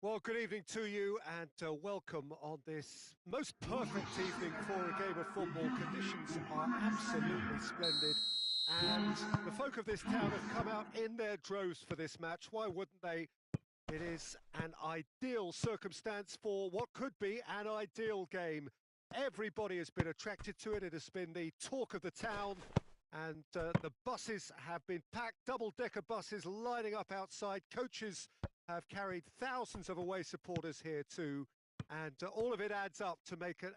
Well, good evening to you and welcome on this most perfect evening for a game of football. Conditions are absolutely splendid and the folk of this town have come out in their droves for this match. Why wouldn't they? It is an ideal circumstance for what could be an ideal game. Everybody has been attracted to it. It has been the talk of the town and the buses have been packed, double-decker buses lining up outside. Coaches have carried thousands of away supporters here too, and all of it adds up to make a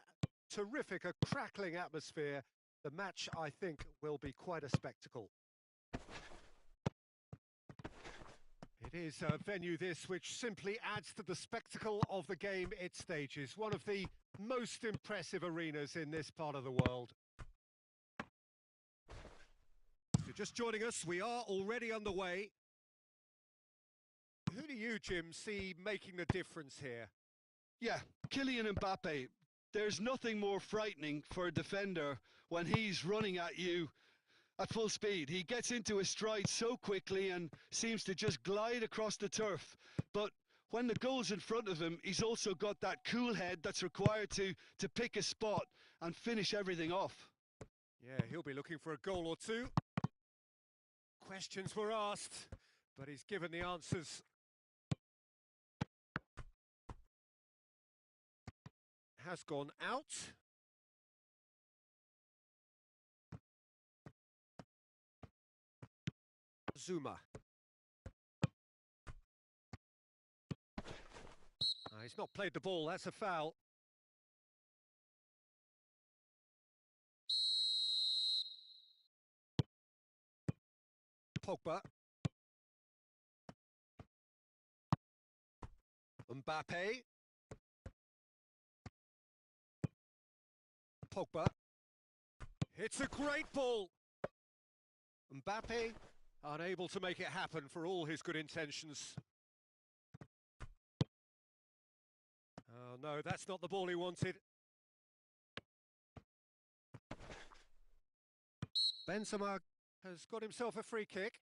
terrific, a crackling atmosphere. The match, I think, will be quite a spectacle. It is a venue this which simply adds to the spectacle of the game it stages. One of the most impressive arenas in this part of the world. If you're just joining us, we are already underway. Who do you, Jim, see making the difference here? Yeah, Kylian Mbappe. There's nothing more frightening for a defender when he's running at you at full speed. He gets into his stride so quickly and seems to just glide across the turf. But when the goal's in front of him, he's also got that cool head that's required to pick a spot and finish everything off. Yeah, he'll be looking for a goal or two. Questions were asked, but he's given the answers. Has gone out. Zuma. He's not played the ball, that's a foul. Pogba. Mbappe. Pogba. It's a great ball. Mbappe unable to make it happen for all his good intentions. Oh no, that's not the ball he wanted. Benzema has got himself a free kick.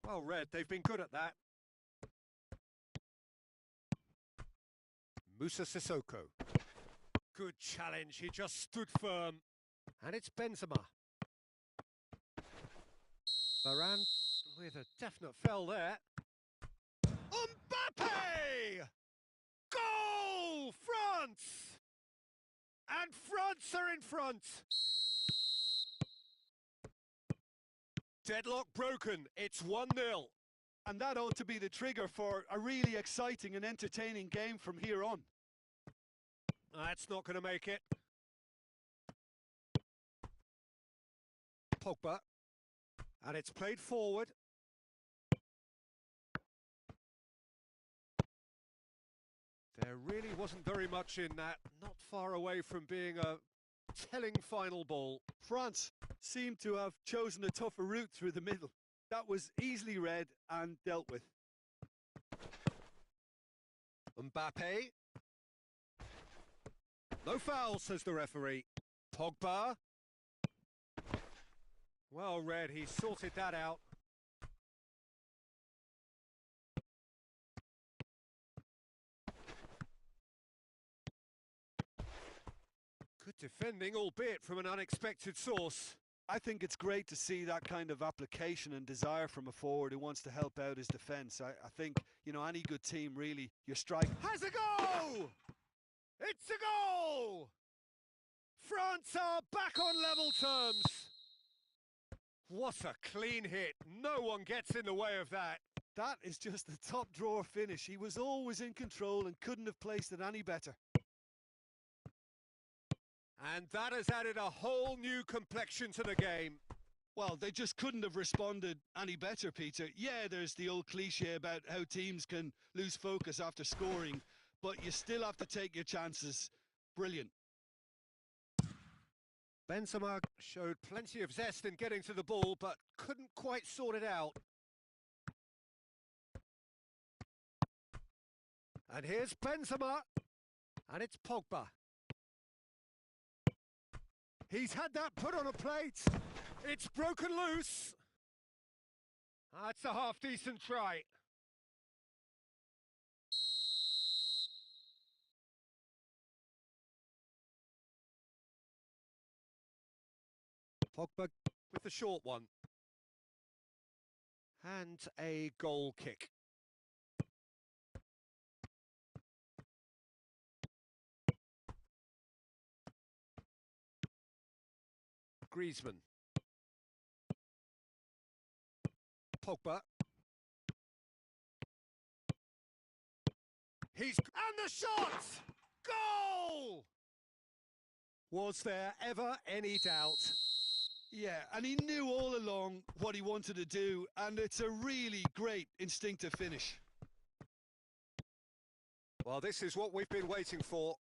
Well read, they've been good at that. Moussa Sissoko. Good challenge, he just stood firm. And it's Benzema. Varane with a definite foul there. Mbappe! Goal! France! And France are in front! Deadlock broken, it's 1-0. And that ought to be the trigger for a really exciting and entertaining game from here on. That's not going to make it. Pogba. And it's played forward. There really wasn't very much in that. Not far away from being a telling final ball. France seemed to have chosen a tougher route through the middle. That was easily read and dealt with. Mbappe. No foul, says the referee. Pogba. Well read, he sorted that out. Good defending, albeit from an unexpected source. I think it's great to see that kind of application and desire from a forward who wants to help out his defence. I think, you know, any good team really, your strike... Has a goal! It's a goal! France are back on level terms. What a clean hit. No one gets in the way of that. That is just a top drawer finish. He was always in control and couldn't have placed it any better. And that has added a whole new complexion to the game. Well, they just couldn't have responded any better, Peter. Yeah, there's the old cliche about how teams can lose focus after scoring, but you still have to take your chances. Brilliant. Benzema showed plenty of zest in getting to the ball, but couldn't quite sort it out. And here's Benzema, and it's Pogba. He's had that put on a plate. It's broken loose. That's a half-decent try. Pogba with the short one. And a goal kick. Griezmann. Pogba. And the shot! Goal! Was there ever any doubt? Yeah, and he knew all along what he wanted to do, and it's a really great instinctive finish. Well, this is what we've been waiting for.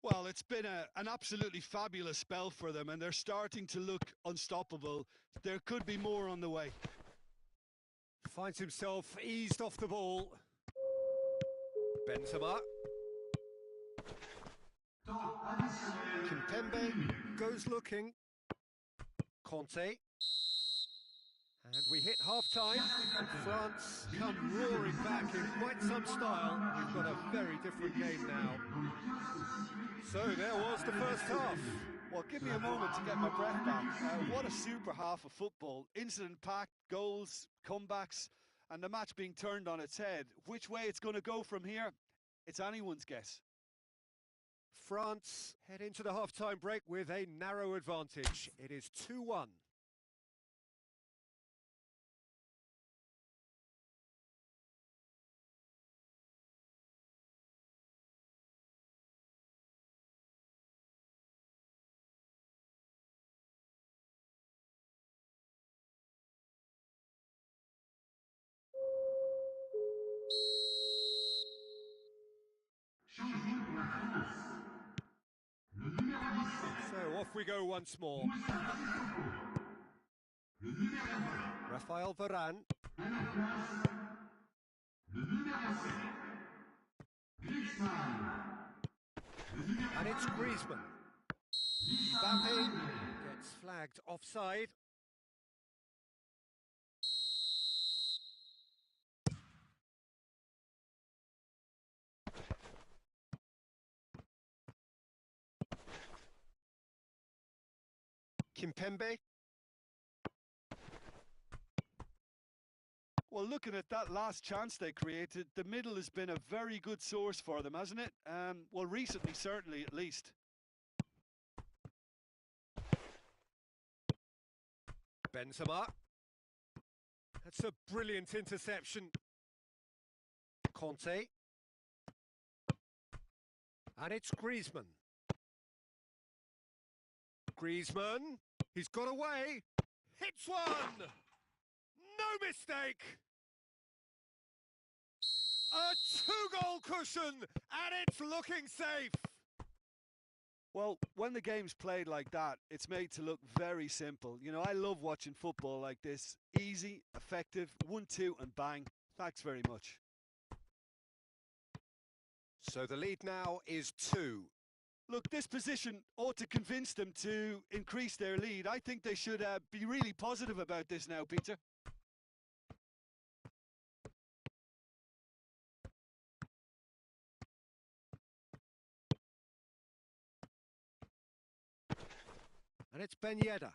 Well, it's been an absolutely fabulous spell for them, and they're starting to look unstoppable. There could be more on the way. Finds himself eased off the ball. Benzema. Kimpembe goes looking. Conte. And we hit half-time. France come roaring back in quite some style. We've got a very different game now. So there was the first half. Well, give me a moment to get my breath back. What a super half of football. Incident-packed, goals, comebacks, and the match being turned on its head. Which way it's going to go from here, it's anyone's guess. France head into the half-time break with a narrow advantage. It is 2-1. So off we go once more. Raphael Varane. And it's Griezmann. Mbappe gets flagged offside. Kimpembe. Well, looking at that last chance they created, the middle has been a very good source for them, hasn't it? Well, recently, certainly, at least. Benzema. That's a brilliant interception. Conte. And it's Griezmann. Griezmann. He's got away. Hits one! No mistake! A two-goal cushion, and it's looking safe. Well, when the game's played like that, it's made to look very simple. You know, I love watching football like this. Easy, effective, 1-2 and bang. Thanks very much. So the lead now is 2. Look, this position ought to convince them to increase their lead. I think they should be really positive about this now, Peter. And it's Ben Yedder.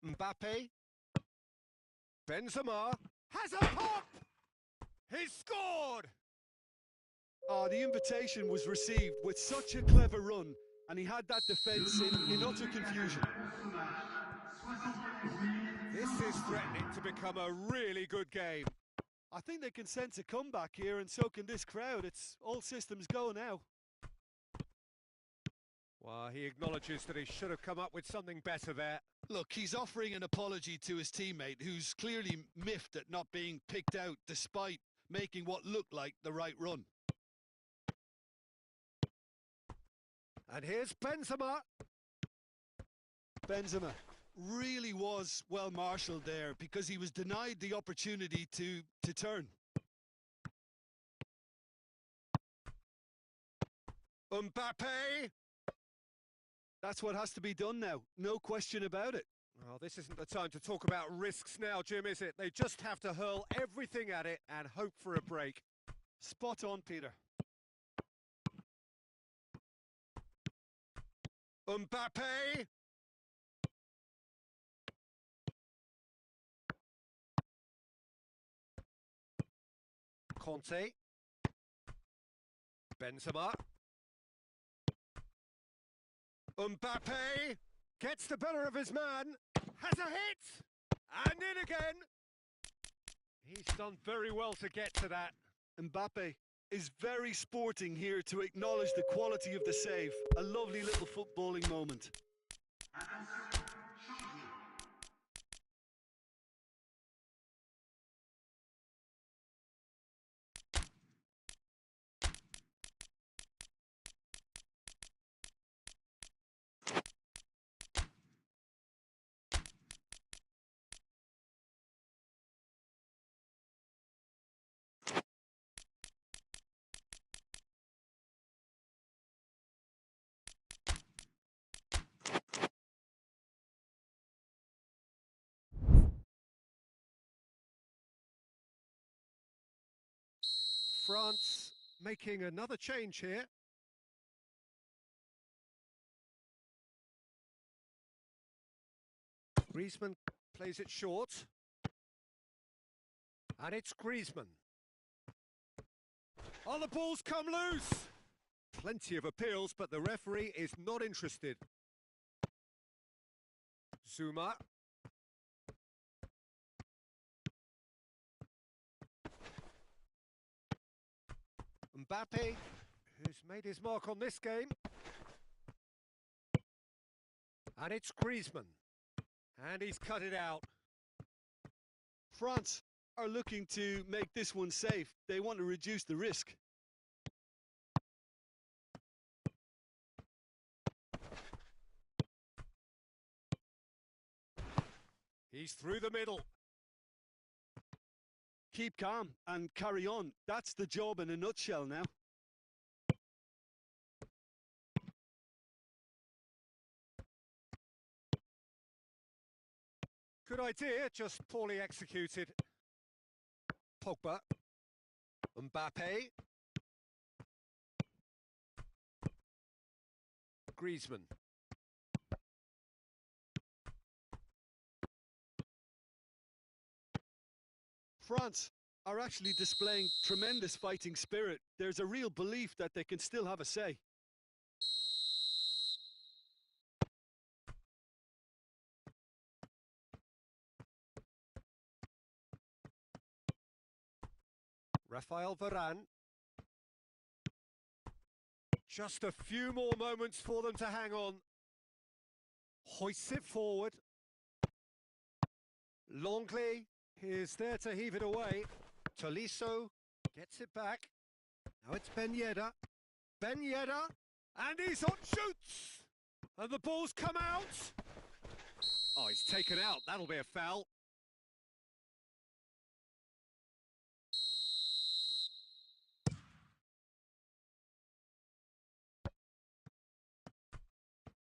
Mbappe. Benzema has a pop! He's scored! Oh, the invitation was received with such a clever run, and he had that defence in utter confusion. This is threatening to become a really good game. I think they can sense a comeback here, and so can this crowd. It's all systems go now. Well, he acknowledges that he should have come up with something better there. Look, he's offering an apology to his teammate, who's clearly miffed at not being picked out despite making what looked like the right run. And here's Benzema. Benzema really was well marshalled there because he was denied the opportunity to turn. Mbappe. That's what has to be done now, no question about it. Well, this isn't the time to talk about risks now, Jim, is it? They just have to hurl everything at it and hope for a break. Spot on, Peter. Mbappe! Conte. Benzema. Mbappe gets the better of his man, has a hit, and in again. He's done very well to get to that. Mbappe is very sporting here to acknowledge the quality of the save. A lovely little footballing moment. France making another change here. Griezmann plays it short. And it's Griezmann. Oh, the ball's come loose! Plenty of appeals, but the referee is not interested. Zuma. Mbappe, who's made his mark on this game. And it's Griezmann. And he's cut it out. France are looking to make this one safe. They want to reduce the risk. He's through the middle. Keep calm and carry on. That's the job in a nutshell now. Good idea, just poorly executed. Pogba. Mbappe. Griezmann. France are actually displaying tremendous fighting spirit. There's a real belief that they can still have a say. Raphael Varane. Just a few more moments for them to hang on. Hoists it forward. Longley is there to heave it away. Tolisso gets it back. Now it's Ben Yedder. Ben Yedder, and he's on shoots! And the ball's come out! Oh, he's taken out. That'll be a foul.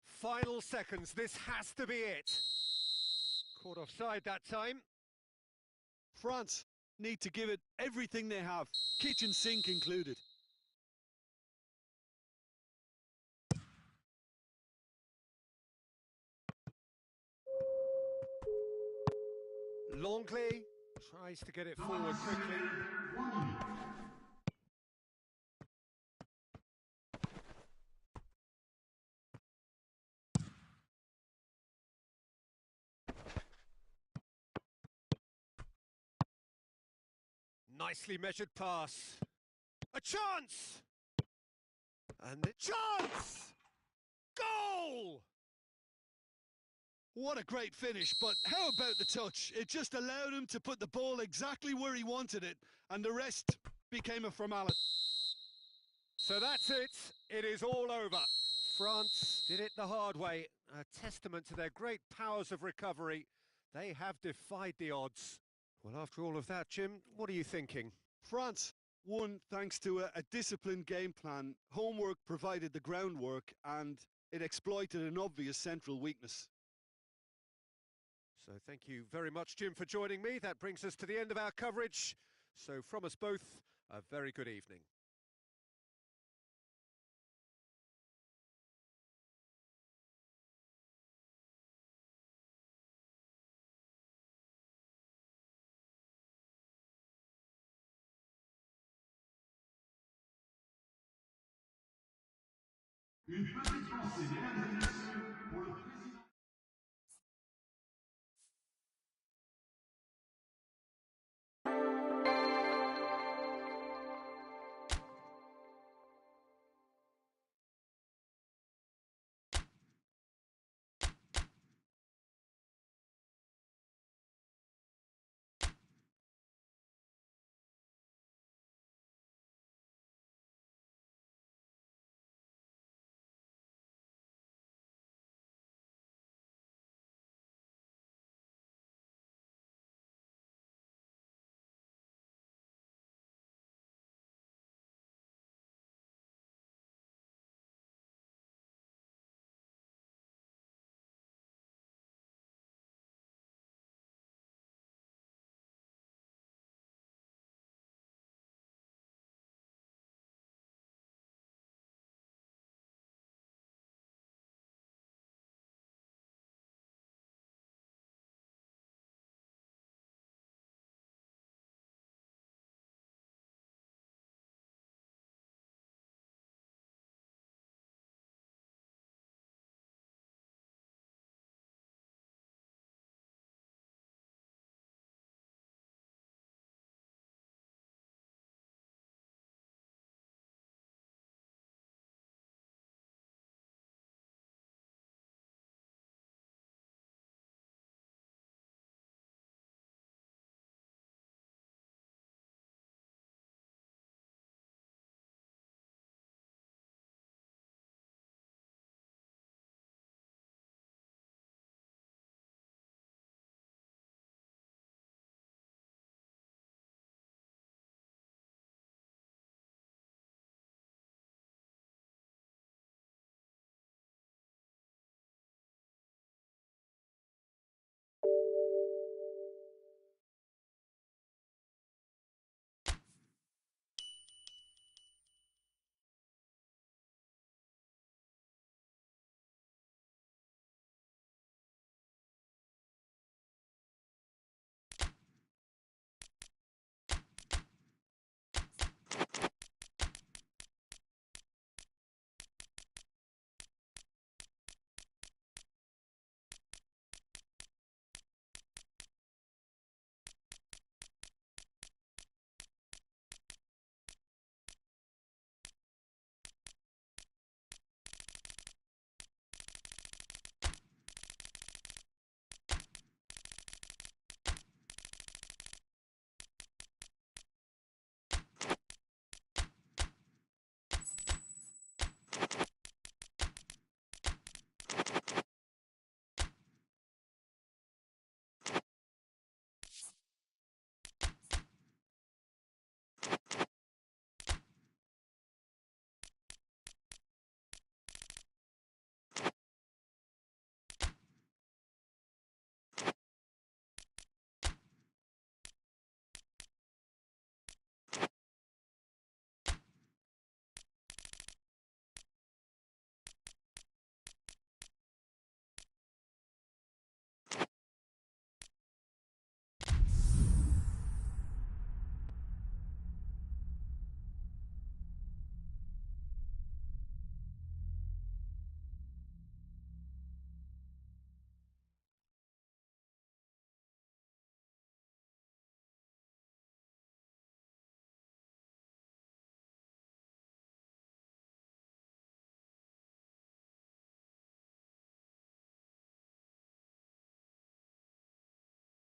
Final seconds, this has to be it. Caught offside that time. France need to give it everything they have, kitchen sink included. Longley tries to get it forward quickly. Nicely measured pass. A chance! And the chance! Goal! What a great finish, but how about the touch? It just allowed him to put the ball exactly where he wanted it, and the rest became a formality. So that's it. It is all over. France did it the hard way. A testament to their great powers of recovery. They have defied the odds. Well, after all of that, Jim, what are you thinking? France won thanks to a disciplined game plan. Homework provided the groundwork, and it exploited an obvious central weakness. So thank you very much, Jim, for joining me. That brings us to the end of our coverage. So from us both, a very good evening. Une petite pensée, mesdames et messieurs, pour le président.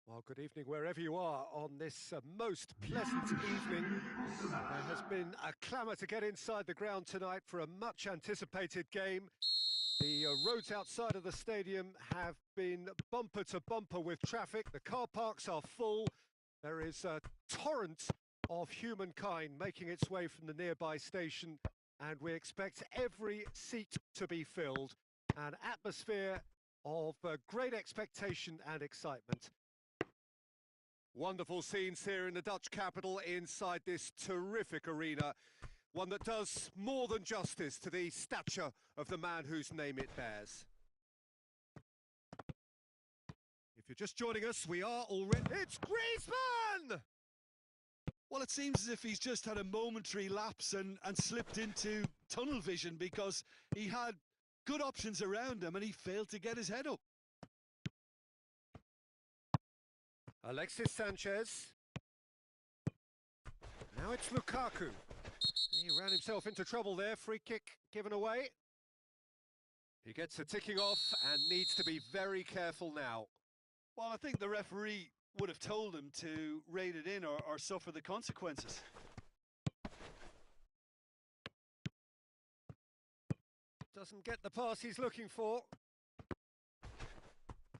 Well, good evening wherever you are on this most pleasant evening. There has been a clamour to get inside the ground tonight for a much anticipated game. The roads outside of the stadium have been bumper to bumper with traffic. The car parks are full. There is a torrent of humankind making its way from the nearby station, and we expect every seat to be filled. An atmosphere of great expectation and excitement. Wonderful scenes here in the Dutch capital inside this terrific arena. One that does more than justice to the stature of the man whose name it bears. If you're just joining us, we are already... It's Griezmann! Well, it seems as if he's just had a momentary lapse and slipped into tunnel vision because he had good options around him and he failed to get his head up. Alexis Sanchez. Now it's Lukaku. He ran himself into trouble there, free kick given away. He gets a ticking off and needs to be very careful now. Well, I think the referee would have told him to rate it in or suffer the consequences. Doesn't get the pass he's looking for.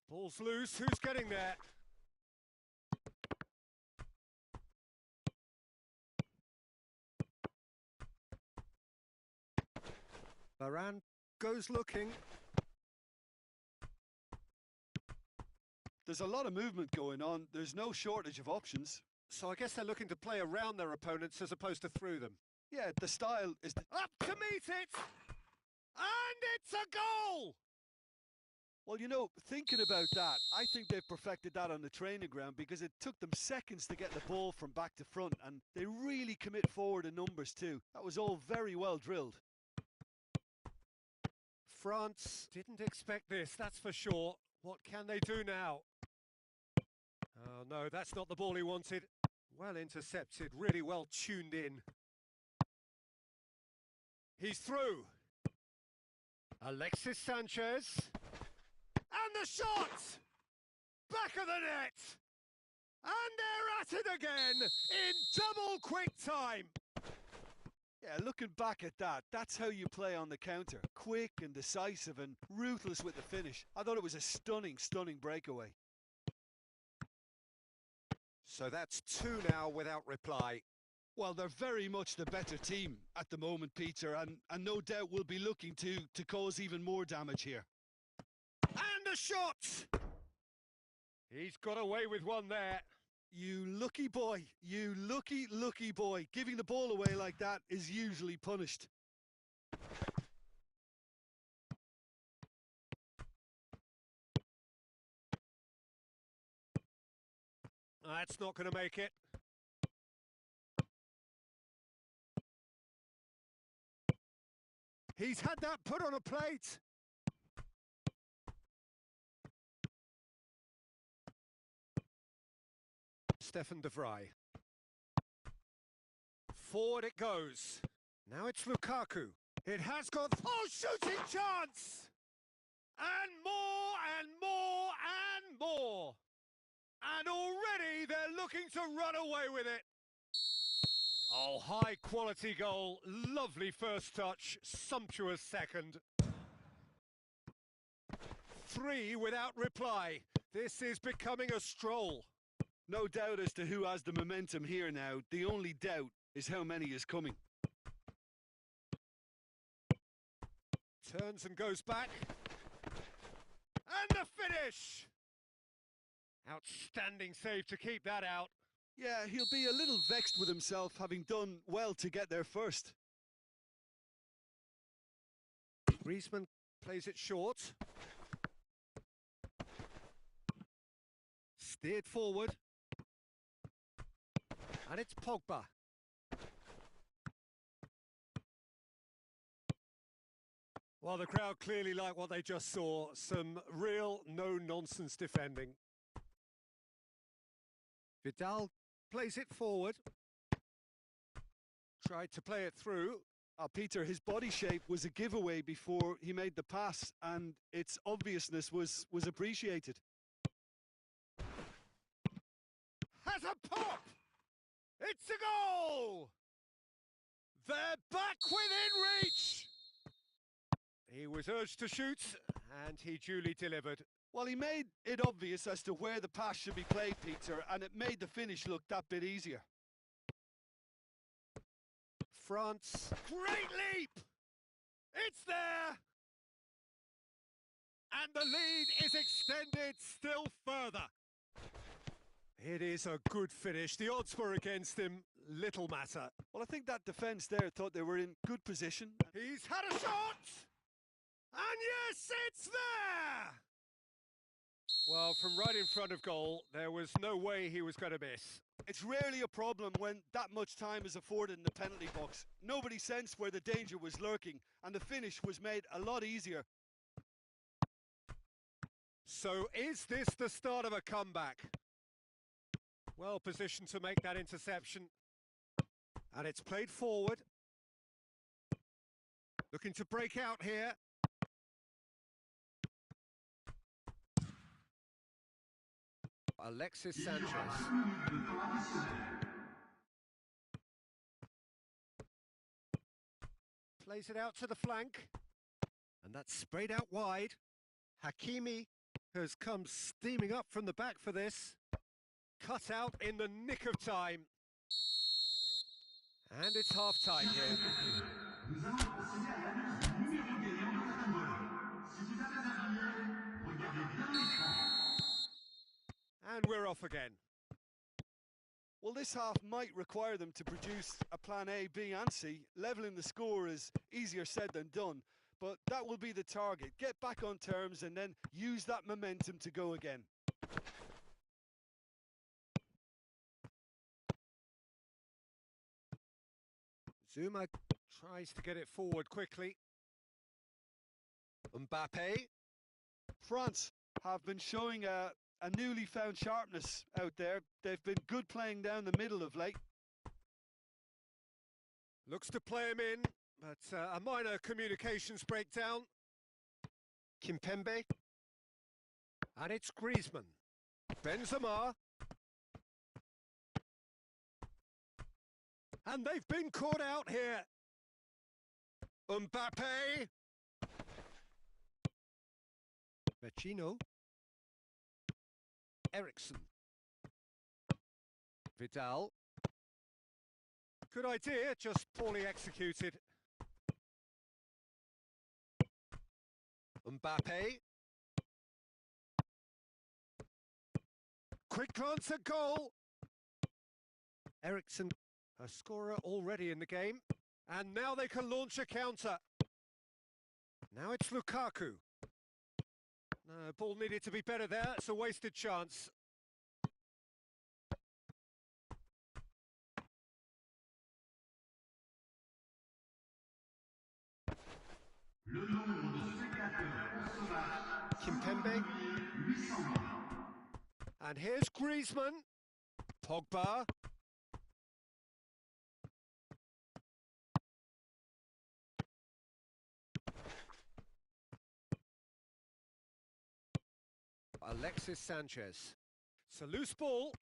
Ball's loose, who's getting there? Varane goes looking. There's a lot of movement going on. There's no shortage of options. So I guess they're looking to play around their opponents as opposed to through them. Yeah, the style is... Up to meet it! And it's a goal! Well, you know, thinking about that, I think they've perfected that on the training ground because it took them seconds to get the ball from back to front and they really commit forward in numbers too. That was all very well drilled. France didn't expect this, that's for sure. What can they do now? Oh no, that's not the ball he wanted. Well intercepted, really well tuned in. He's through. Alexis Sanchez. And the shot! Back of the net! And they're at it again in double quick time. Yeah, looking back at that, that's how you play on the counter. Quick and decisive and ruthless with the finish. I thought it was a stunning, stunning breakaway. So that's two now without reply. Well, they're very much the better team at the moment, Peter, and no doubt will be looking to cause even more damage here. And a shot! He's got away with one there. You lucky boy, you lucky, lucky boy. Giving the ball away like that is usually punished. That's not going to make it. He's had that put on a plate. Stefan de Vrij. Forward it goes. Now it's Lukaku. It has got... Oh, shooting chance! And more and more and more. And already they're looking to run away with it. Oh, high quality goal. Lovely first touch. Sumptuous second. 3 without reply. This is becoming a stroll. No doubt as to who has the momentum here now. The only doubt is how many is coming. Turns and goes back. And the finish! Outstanding save to keep that out. Yeah, he'll be a little vexed with himself, having done well to get there first. Griezmann plays it short. Steered forward. And it's Pogba. Well, the crowd clearly like what they just saw. Some real no-nonsense defending. Vidal plays it forward. Tried to play it through. Peter, his body shape was a giveaway before he made the pass, and its obviousness was appreciated. Has a pop! It's a goal! They're back within reach! He was urged to shoot, and he duly delivered. Well, he made it obvious as to where the pass should be played, Peter, and it made the finish look that bit easier. France, great leap! It's there! And the lead is extended still further. It is a good finish. The odds were against him. Little matter. Well, I think that defence there thought they were in good position. He's had a shot! And yes, it's there! Well, from right in front of goal, there was no way he was going to miss. It's rarely a problem when that much time is afforded in the penalty box. Nobody sensed where the danger was lurking, and the finish was made a lot easier. So is this the start of a comeback? Well positioned to make that interception. And it's played forward. Looking to break out here. Alexis Sanchez. Plays it out to the flank. And that's sprayed out wide. Hakimi has come steaming up from the back for this. Cut out in the nick of time. And it's half-time here. Nous allons procéder à l'annonce du numéro gagnant de la tombola. Si vous avez un billet, regardez bien l'écran. And we're off again. Well, this half might require them to produce a plan A, B and C. Levelling the score is easier said than done, but that will be the target. Get back on terms and then use that momentum to go again. Zuma tries to get it forward quickly. Mbappe. France have been showing a newly found sharpness out there. They've been good playing down the middle of late. Looks to play him in, but a minor communications breakdown. Kimpembe. And it's Griezmann. Benzema. And they've been caught out here. Mbappe. Vecino. Ericsson. Vidal. Good idea, just poorly executed. Mbappe. Quick glance at goal. Ericsson, a scorer already in the game. And now they can launch a counter. Now it's Lukaku. No, ball needed to be better there. It's a wasted chance. Le nombre de spectateurs pour ce match, Kimpembe. 820. And here's Griezmann. Pogba. Alexis Sanchez. It's a loose ball.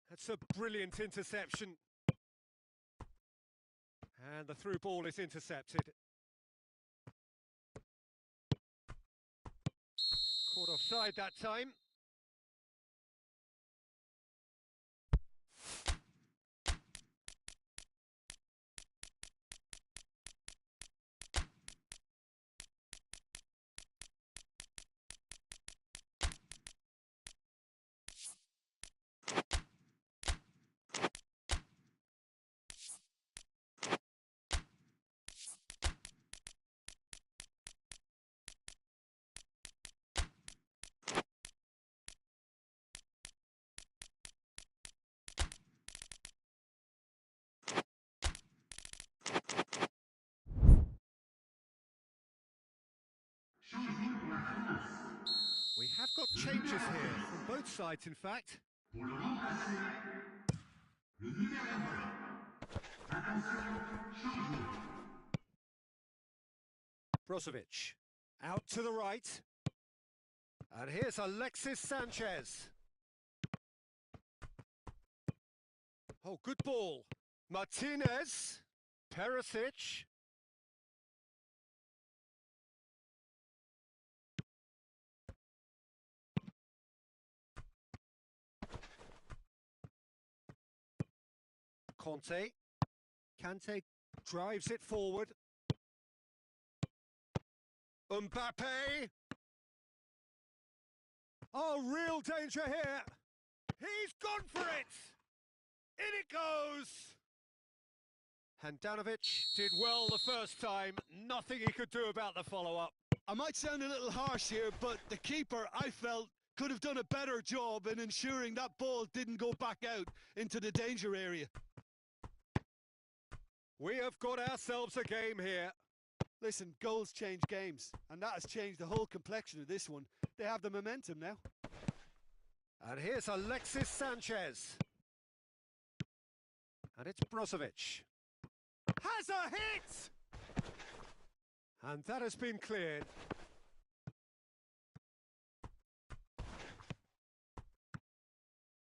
That's a brilliant interception. And the through ball is intercepted. Caught offside that time. Changement pour la France. We have got changes here, from both sides in fact. Pour le remplacer, le numéro 20. Attention, changement. Brozovic, out to the right. And here's Alexis Sanchez. Oh, good ball. Martinez, Perisic. Conte. Kante drives it forward. Mbappe. Oh, real danger here. He's gone for it. In it goes. Handanovic did well the first time. Nothing he could do about the follow-up. I might sound a little harsh here, but the keeper, I felt, could have done a better job in ensuring that ball didn't go back out into the danger area. We have got ourselves a game here. Listen, goals change games, and that has changed the whole complexion of this one. They have the momentum now. And here's Alexis Sanchez. And it's Brozovic. Has a hit! And that has been cleared.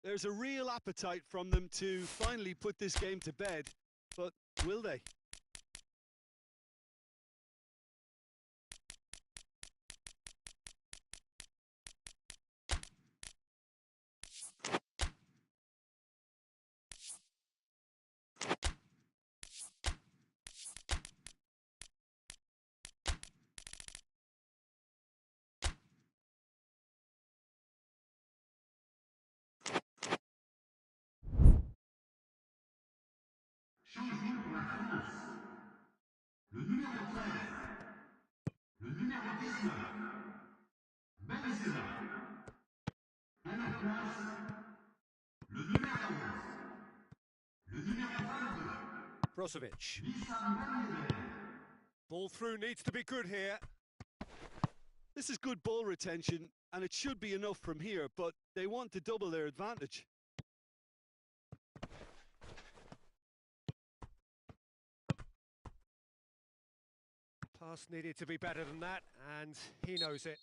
There's a real appetite from them to finally put this game to bed, but will they? Changement pour la France. Le numéro 13. Le numéro 19. Benzema. À la place, le numéro 11. Le numéro 22. Brozovic. Wissam Ben Yedder. Ball through needs to be good here. This is good ball retention, and it should be enough from here, but they want to double their advantage. Pass needed to be better than that, and he knows it.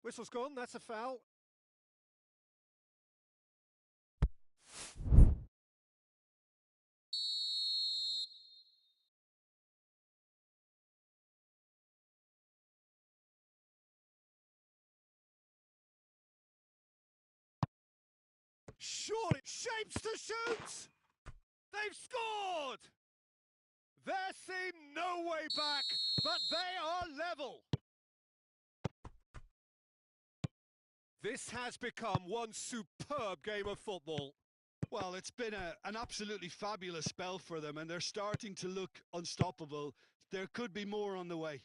Whistle's gone, that's a foul. Surely, shapes to shoot! They've scored! There seemed no way back, but they are level. This has become one superb game of football. Well, it's been an absolutely fabulous spell for them, and they're starting to look unstoppable. There could be more on the way.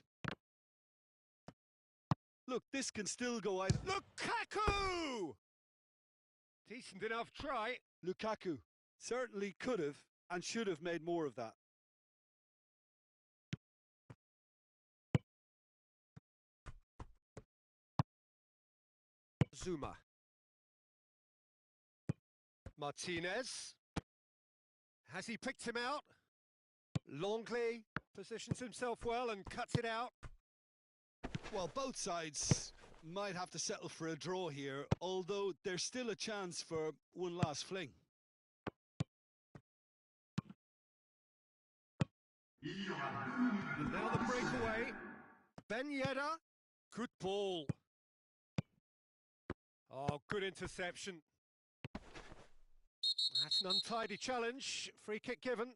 Look, this can still go either. Lukaku! Decent enough try. Lukaku certainly could have and should have made more of that. Zuma. Martinez. Has he picked him out? Longley positions himself well and cuts it out. Well, both sides might have to settle for a draw here, although there's still a chance for one last fling. And now the breakaway. Ben Yedder. Good ball. Oh, good interception. That's an untidy challenge. Free kick given.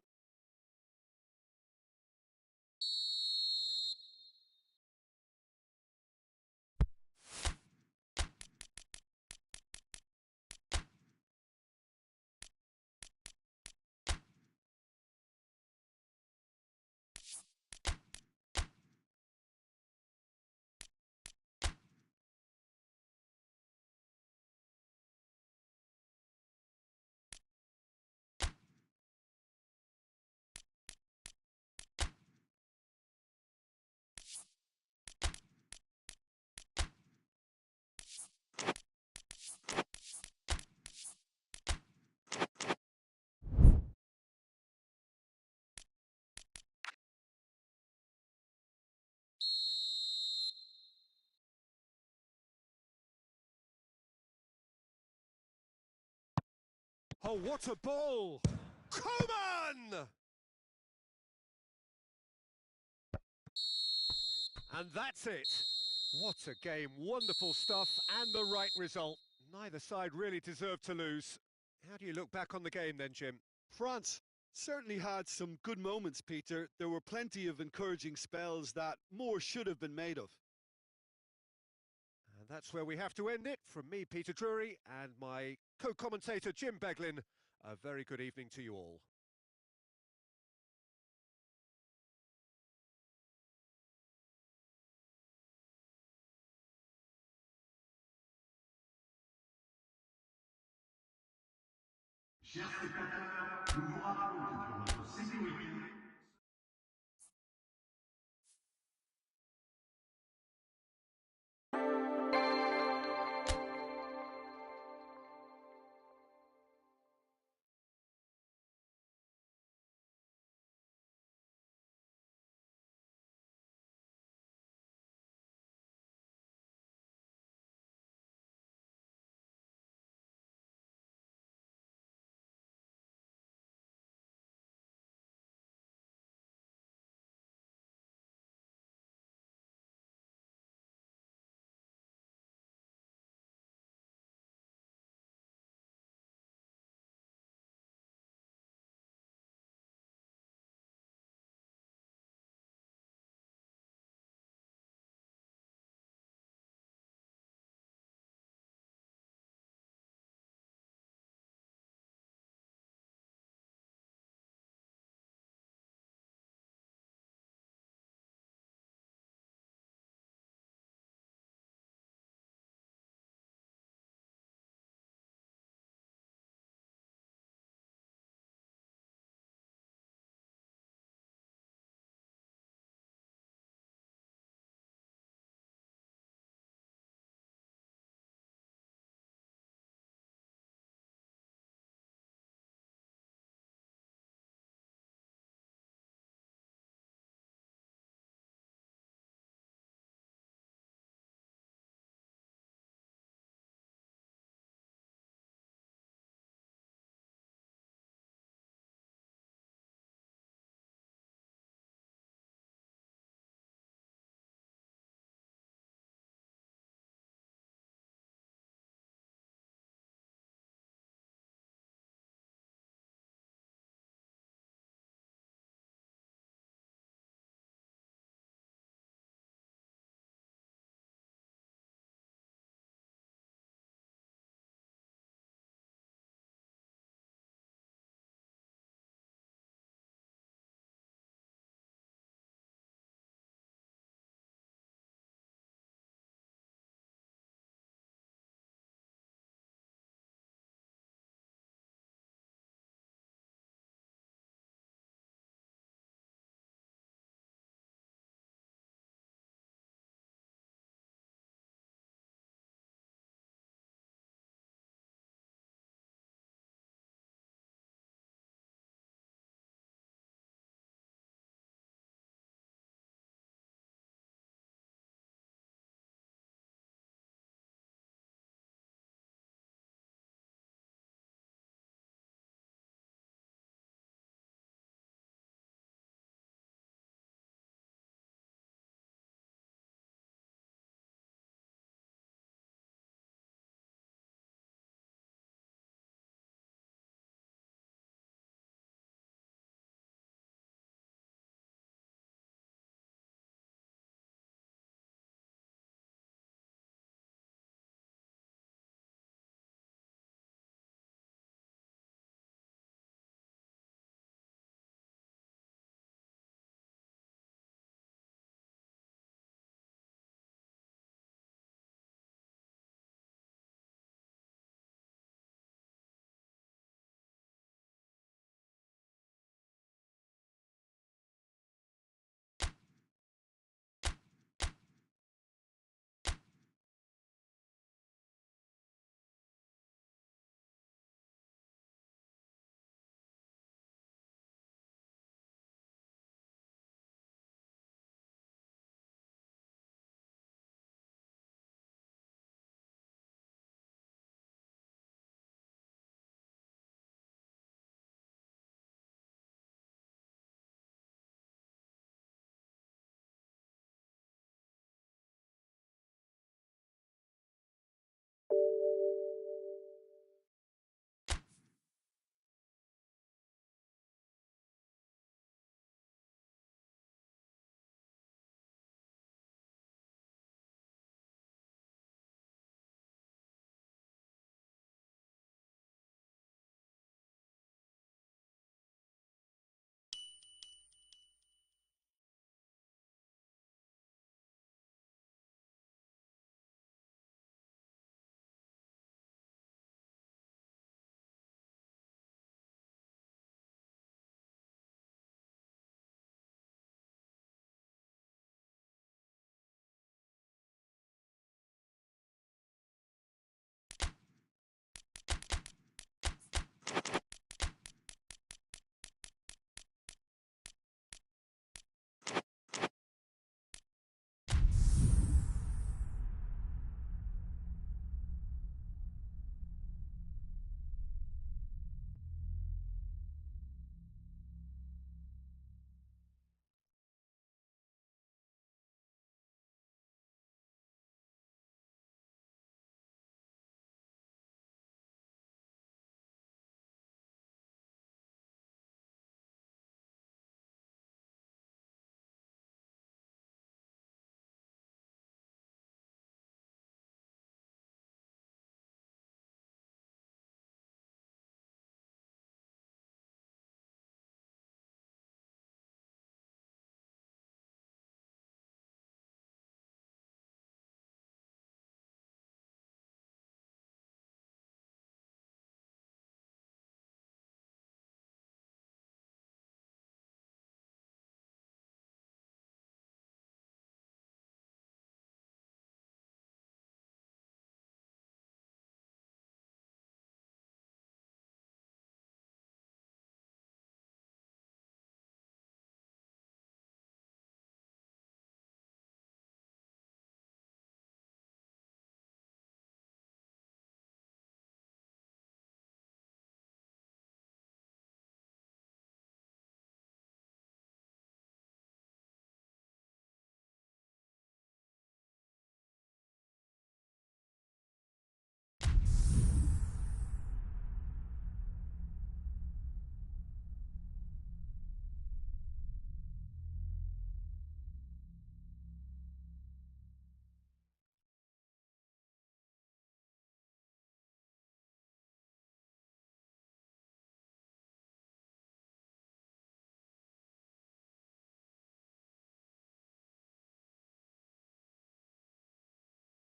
Oh, what a ball! Coman! And that's it. What a game. Wonderful stuff and the right result. Neither side really deserved to lose. How do you look back on the game then, Jim? France certainly had some good moments, Peter. There were plenty of encouraging spells that more should have been made of. that's where we have to end it. From me, Peter Drury, and my co-commentator, Jim Beglin, a very good evening to you all. Chers spectateurs, nous vous rappelons que pour votre sécurité,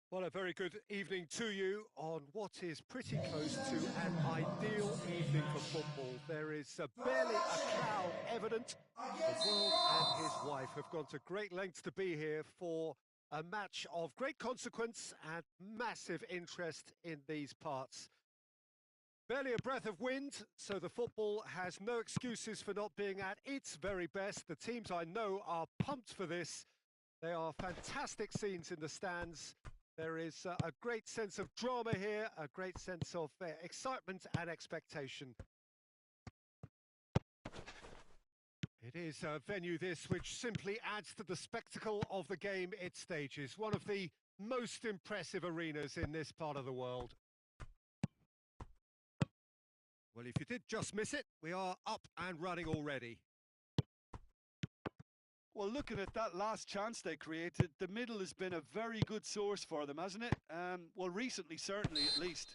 Well, a very good evening to you on what is pretty close to an ideal evening for football. There is barely a crowd evident. The world and his wife have gone to great lengths to be here for a match of great consequence and massive interest in these parts. Barely a breath of wind, so the football has no excuses for not being at its very best. The teams I know are pumped for this. They are fantastic scenes in the stands. There is a great sense of drama here, a great sense of excitement and expectation. It is a venue this which simply adds to the spectacle of the game it stages. One of the most impressive arenas in this part of the world. Well, if you did just miss it, we are up and running already. Well, looking at that last chance they created, the middle has been a very good source for them, hasn't it? Well, recently, certainly, at least.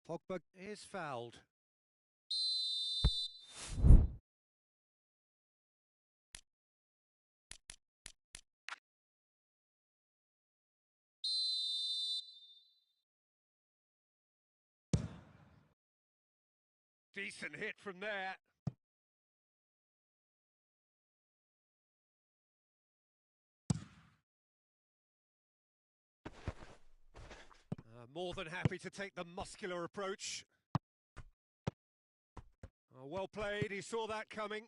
Pogba is fouled. Decent hit from there. More than happy to take the muscular approach. Well played, he saw that coming.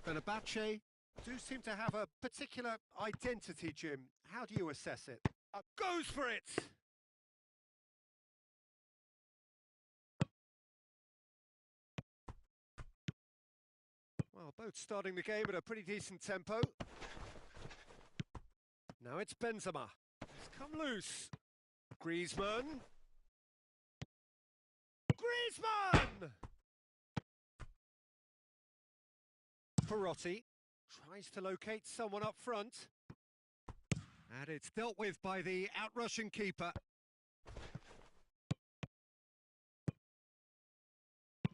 Fenerbahce do seem to have a particular identity, Jim. How do you assess it? Goes for it! Well, both starting the game at a pretty decent tempo. Now it's Benzema. It's come loose. Griezmann. Griezmann! Perotti tries to locate someone up front. And it's dealt with by the outrushing keeper.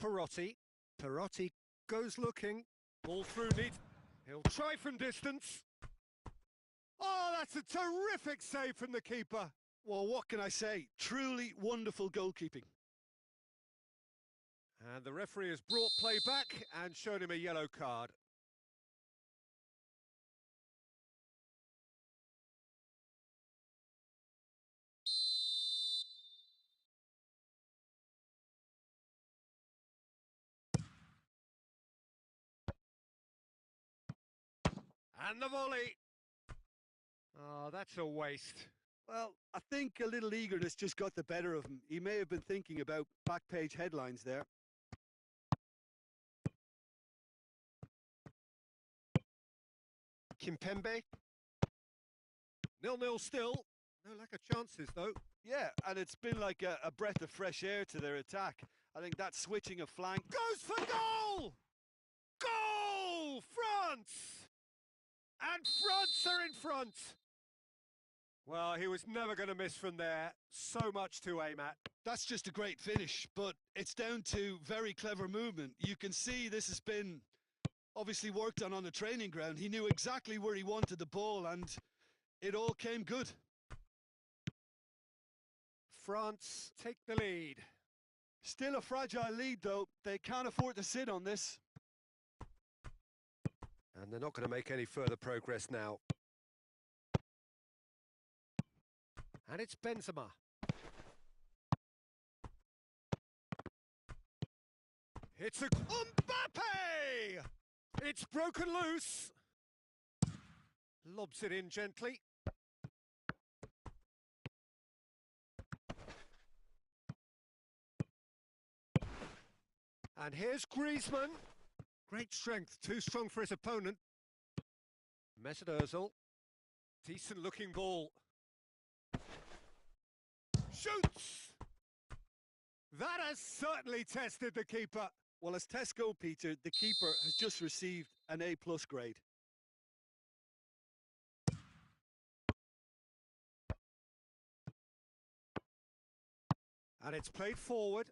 Perotti. Perotti goes looking. Ball through neat. He'll try from distance. Oh, that's a terrific save from the keeper. Well, what can I say? Truly wonderful goalkeeping. And the referee has brought play back and shown him a yellow card. And the volley. Oh, that's a waste. Well, I think a little eagerness just got the better of him. He may have been thinking about back page headlines there. Kimpembe. 0-0 still. No lack of chances, though. Yeah, and it's been like a breath of fresh air to their attack. I think that switching of flank... Goes for goal! Goal! France! And France are in front! Well, he was never going to miss from there. So much to aim at. That's just a great finish, but it's down to very clever movement. You can see this has been obviously worked on the training ground. He knew exactly where he wanted the ball, and it all came good. France take the lead. Still a fragile lead, though. They can't afford to sit on this. And they're not going to make any further progress now. And it's Benzema. It's a... Mbappe! It's broken loose. Lobs it in gently. And here's Griezmann. Great strength, too strong for his opponent. Mesut Ozil. Decent looking ball. Shoots! That has certainly tested the keeper. Well, as tests go, Peter, the keeper has just received an A+ grade. And it's played forward.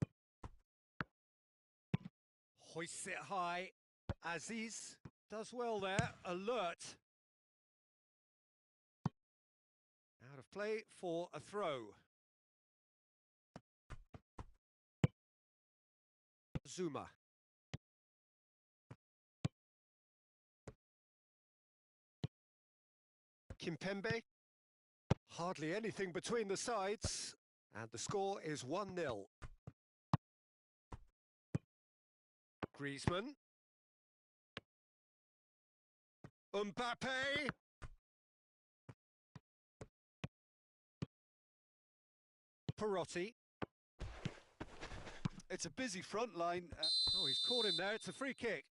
Hoists it high. Aziz does well there, alert. Play for a throw. Zuma. Kimpembe. Hardly anything between the sides. And the score is 1-0. Griezmann. Mbappe. Perotti. It's a busy front line. Oh, he's caught him there. It's a free kick.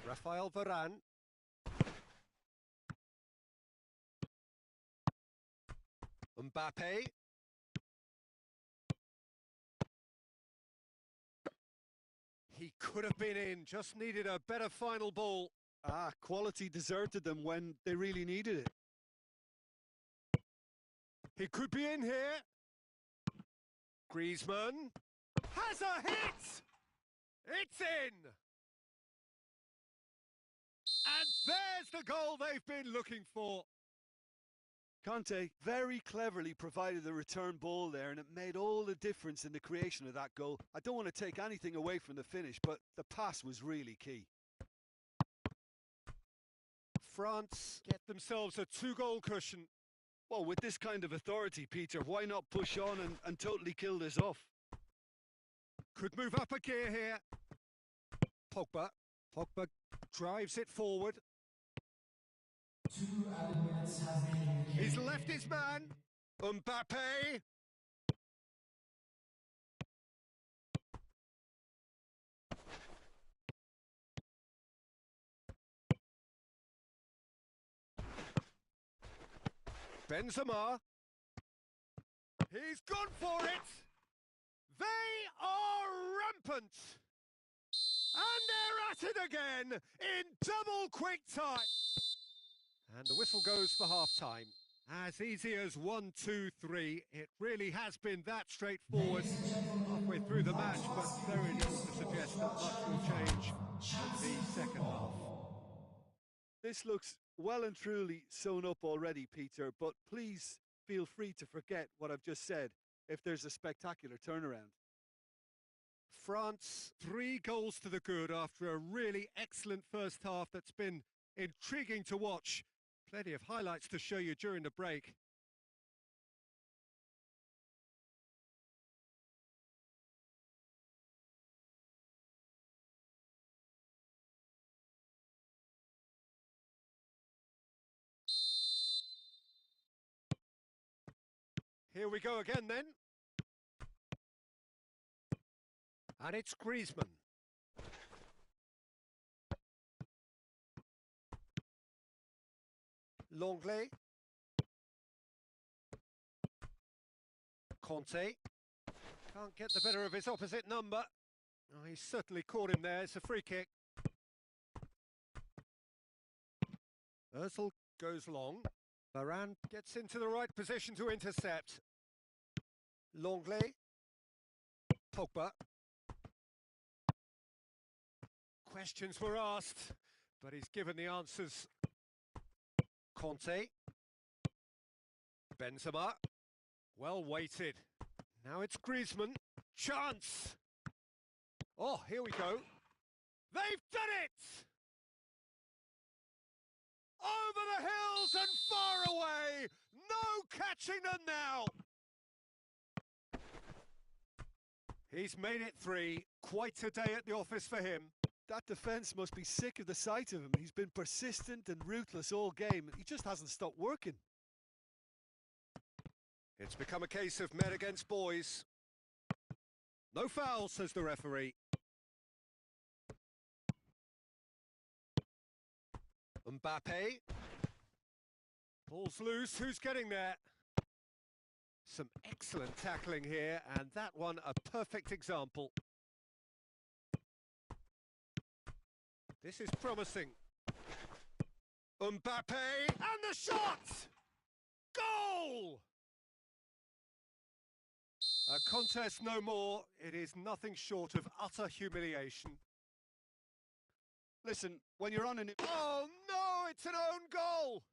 Rafael Varane. Mbappe. He could have been in, just needed a better final ball. Quality deserted them when they really needed it. He could be in here. Griezmann has a hit! It's in! And there's the goal they've been looking for. Conte very cleverly provided the return ball there, and it made all the difference in the creation of that goal. I don't want to take anything away from the finish, but the pass was really key. France get themselves a 2-goal cushion. Well, with this kind of authority, Peter, why not push on and totally kill this off? Could move up a gear here. Pogba. Pogba drives it forward. 2 added minutes have been indicated. He's left his man. Mbappe. Benzema. He's gone for it. They are rampant. And they're at it again in double quick time. And the whistle goes for half-time. As easy as 1, 2, 3. It really has been that straightforward halfway through the match, but very little to suggest that much will change in the second half. This looks well and truly sewn up already, Peter, but please feel free to forget what I've just said if there's a spectacular turnaround. France, 3 goals to the good after a really excellent first half that's been intriguing to watch. Plenty of highlights to show you during the break. Here we go again then. And it's Griezmann. Longley. Conte. Can't get the better of his opposite number. Oh, he's certainly caught him there. It's a free kick. Özil goes long. Varane gets into the right position to intercept. Longley. Pogba. Questions were asked, but he's given the answers. Conte. Benzema. Well weighted. Now it's Griezmann. Chance! Oh, here we go. They've done it! Over the hills and far away! No catching them now! He's made it 3. Quite a day at the office for him. That defence must be sick of the sight of him. He's been persistent and ruthless all game. He just hasn't stopped working. It's become a case of men against boys. No foul, says the referee. Mbappe. Ball's loose, who's getting there? Some excellent tackling here, and that one a perfect example. This is promising. Mbappe, and the shot! Goal! A contest no more. It is nothing short of utter humiliation. Listen, when you're on an... Oh no, it's an own goal!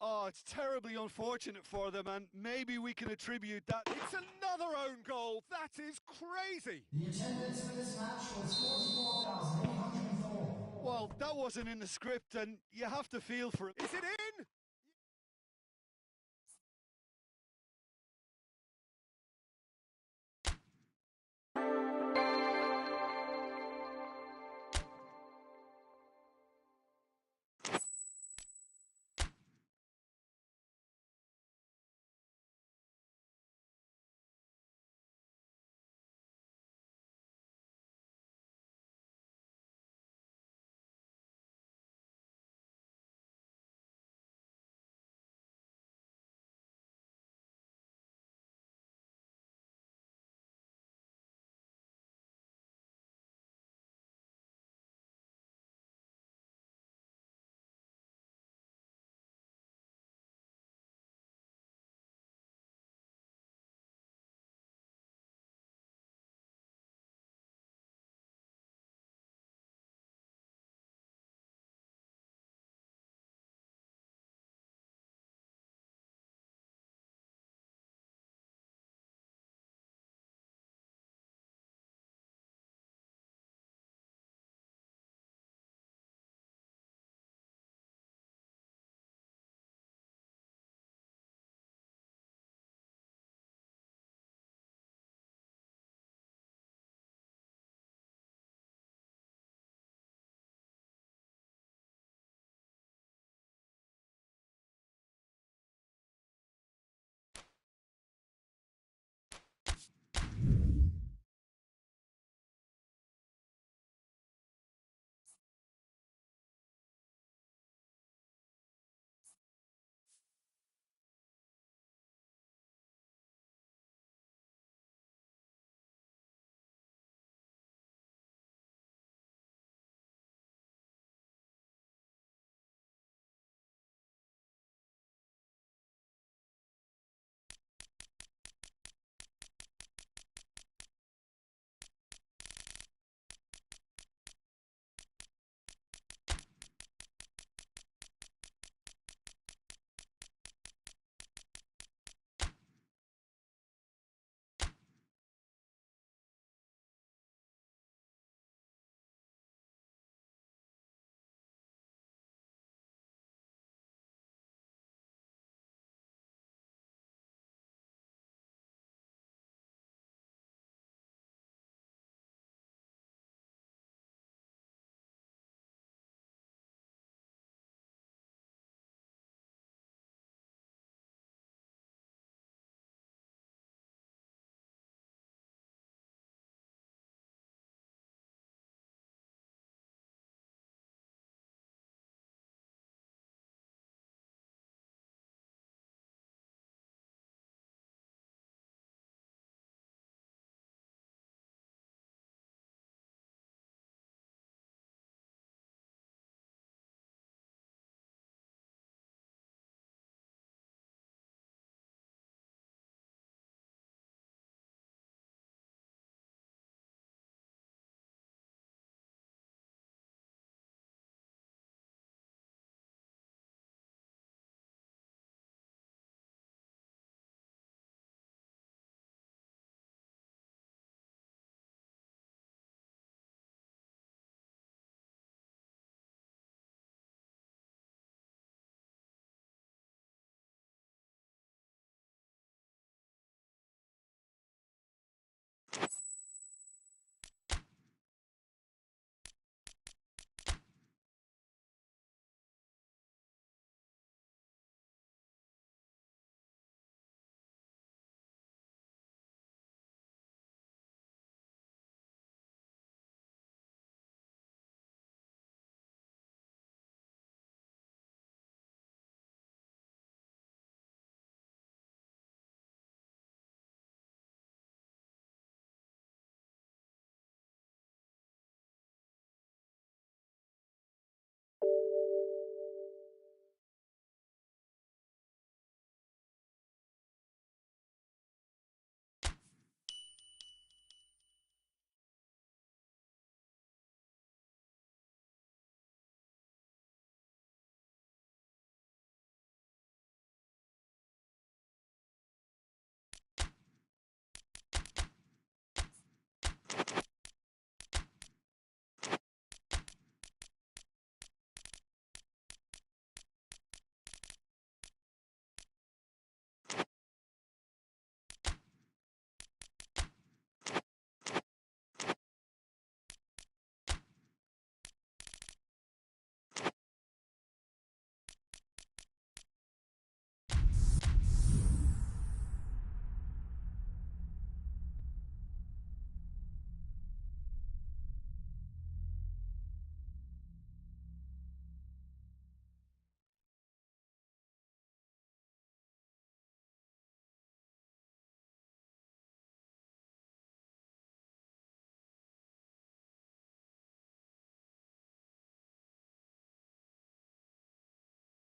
Oh, it's terribly unfortunate for them, and maybe we can attribute that... It's another own goal! That is crazy! The attendance for this match was 44,804. Well, that wasn't in the script, and you have to feel for it. Is it in?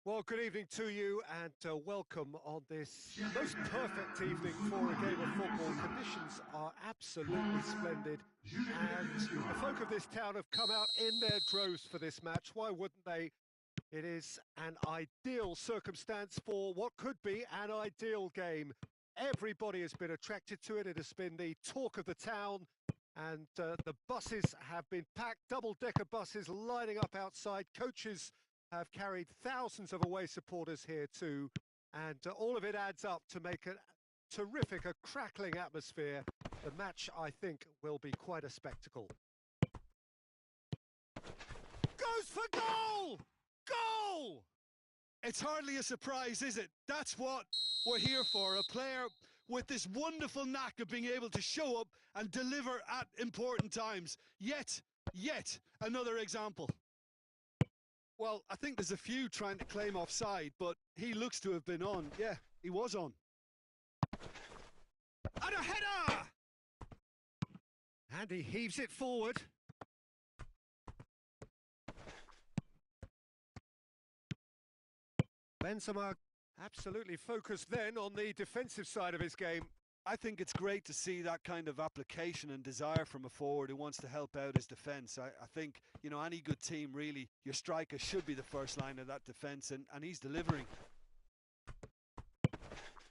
Well, good evening to you and welcome on this most perfect evening for a game of football. Conditions are absolutely splendid and the folk of this town have come out in their droves for this match. Why wouldn't they? It is an ideal circumstance for what could be an ideal game. Everybody has been attracted to it. It has been the talk of the town and the buses have been packed, double-decker buses lining up outside. Coaches have carried thousands of away supporters here too, and all of it adds up to make a terrific, a crackling atmosphere. The match, I think, will be quite a spectacle. Goes for goal! Goal! It's hardly a surprise, is it? That's what we're here for, a player with this wonderful knack of being able to show up and deliver at important times. Yet another example. Well, I think there's a few trying to claim offside, but he looks to have been on. Yeah, he was on. And a header! And he heaves it forward. Benzema absolutely focused then on the defensive side of his game. I think it's great to see that kind of application and desire from a forward who wants to help out his defence. I think, you know, any good team, really, your striker should be the first line of that defence, and he's delivering.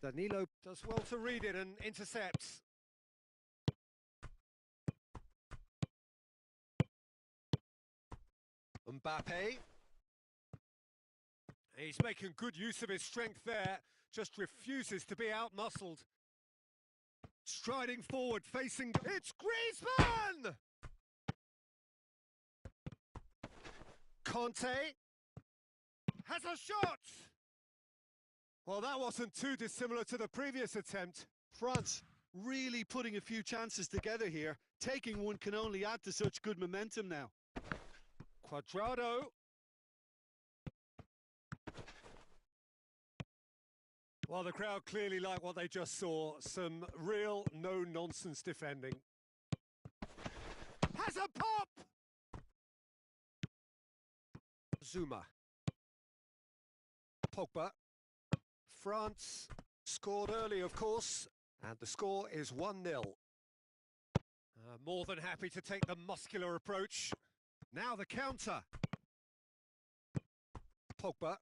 Danilo does well to read it and intercepts. Mbappe. He's making good use of his strength there, just refuses to be out-muscled. Striding forward, facing... It's Griezmann! Conte has a shot! Well, that wasn't too dissimilar to the previous attempt. France really putting a few chances together here. Taking one can only add to such good momentum now. Cuadrado. Well, the crowd clearly like what they just saw. Some real no-nonsense defending. Has a pop! Zuma. Pogba. France scored early, of course, and the score is 1-0. More than happy to take the muscular approach. Now the counter. Pogba.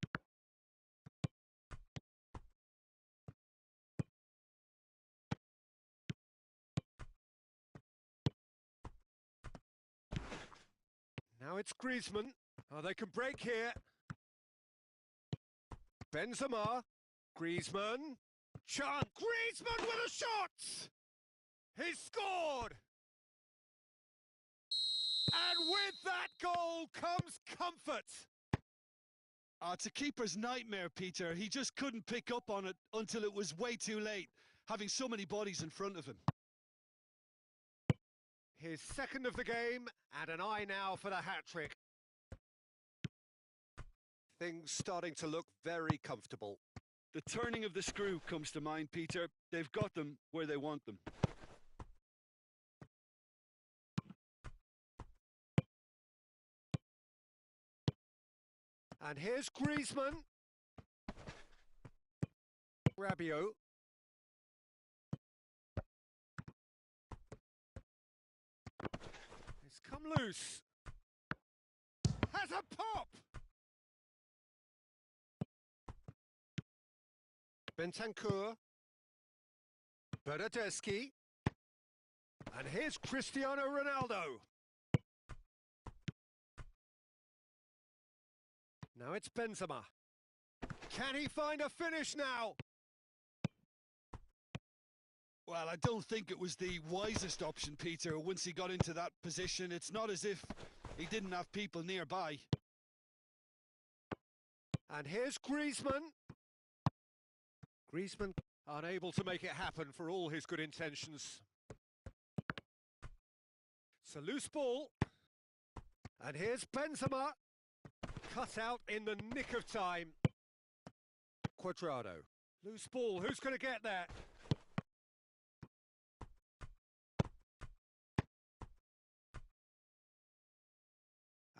Now it's Griezmann. Oh, they can break here. Benzema. Griezmann. Chance. Griezmann with a shot! He scored! And with that goal comes comfort. It's a keeper's nightmare, Peter. He just couldn't pick up on it until it was way too late, having so many bodies in front of him. His second of the game, and an eye now for the hat-trick. Things starting to look very comfortable. The turning of the screw comes to mind, Peter. They've got them where they want them. And here's Griezmann. Rabiot. It's come loose. Has a pop! Bentancur. Bernardeschi. And here's Cristiano Ronaldo. Now it's Benzema. Can he find a finish now? Well, I don't think it was the wisest option, Peter. Once he got into that position, it's not as if he didn't have people nearby. And here's Griezmann. Griezmann unable to make it happen for all his good intentions. It's a loose ball. And here's Benzema. Cut out in the nick of time. Cuadrado. Loose ball. Who's going to get there?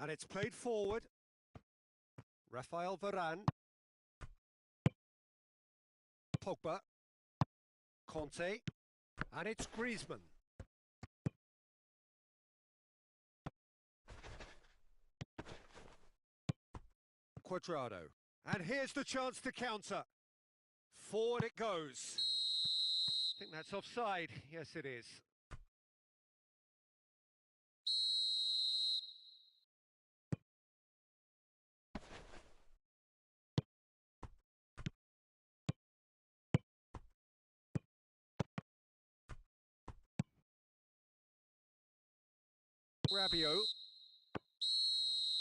And it's played forward. Rafael Varane. Pogba. Conte. And it's Griezmann. Cuadrado. And here's the chance to counter. Forward it goes. I think that's offside. Yes, it is. Rabiot.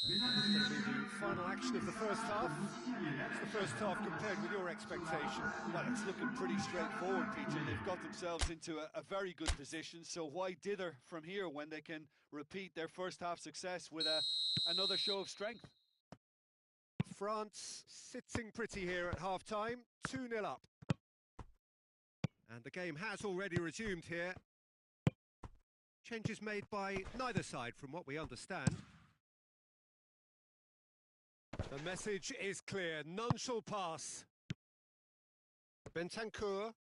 This is going to be the final action of the first half. What's the first half compared with your expectation? Well, it's looking pretty straightforward, Peter. They've got themselves into a very good position, so why dither from here when they can repeat their first half success with another show of strength? France sitting pretty here at half-time, 2-0 up. And the game has already resumed here. Changes made by neither side from what we understand. The message is clear, none shall pass. Bentancur.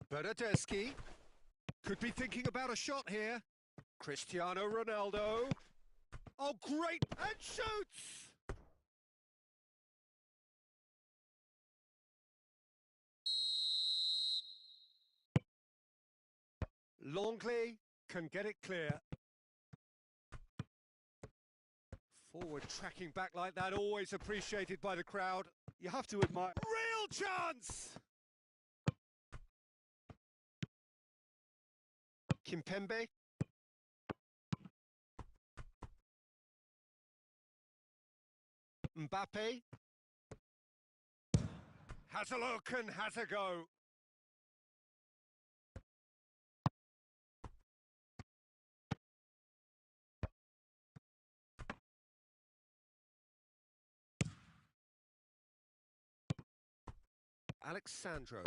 Bernardeschi. Could be thinking about a shot here. Cristiano Ronaldo. Oh, great! And shoots! Longley can get it clear. Forward tracking back like that, always appreciated by the crowd. You have to admire... Real chance! Kimpembe. Mbappe. Has a look and has a go. Alexandro.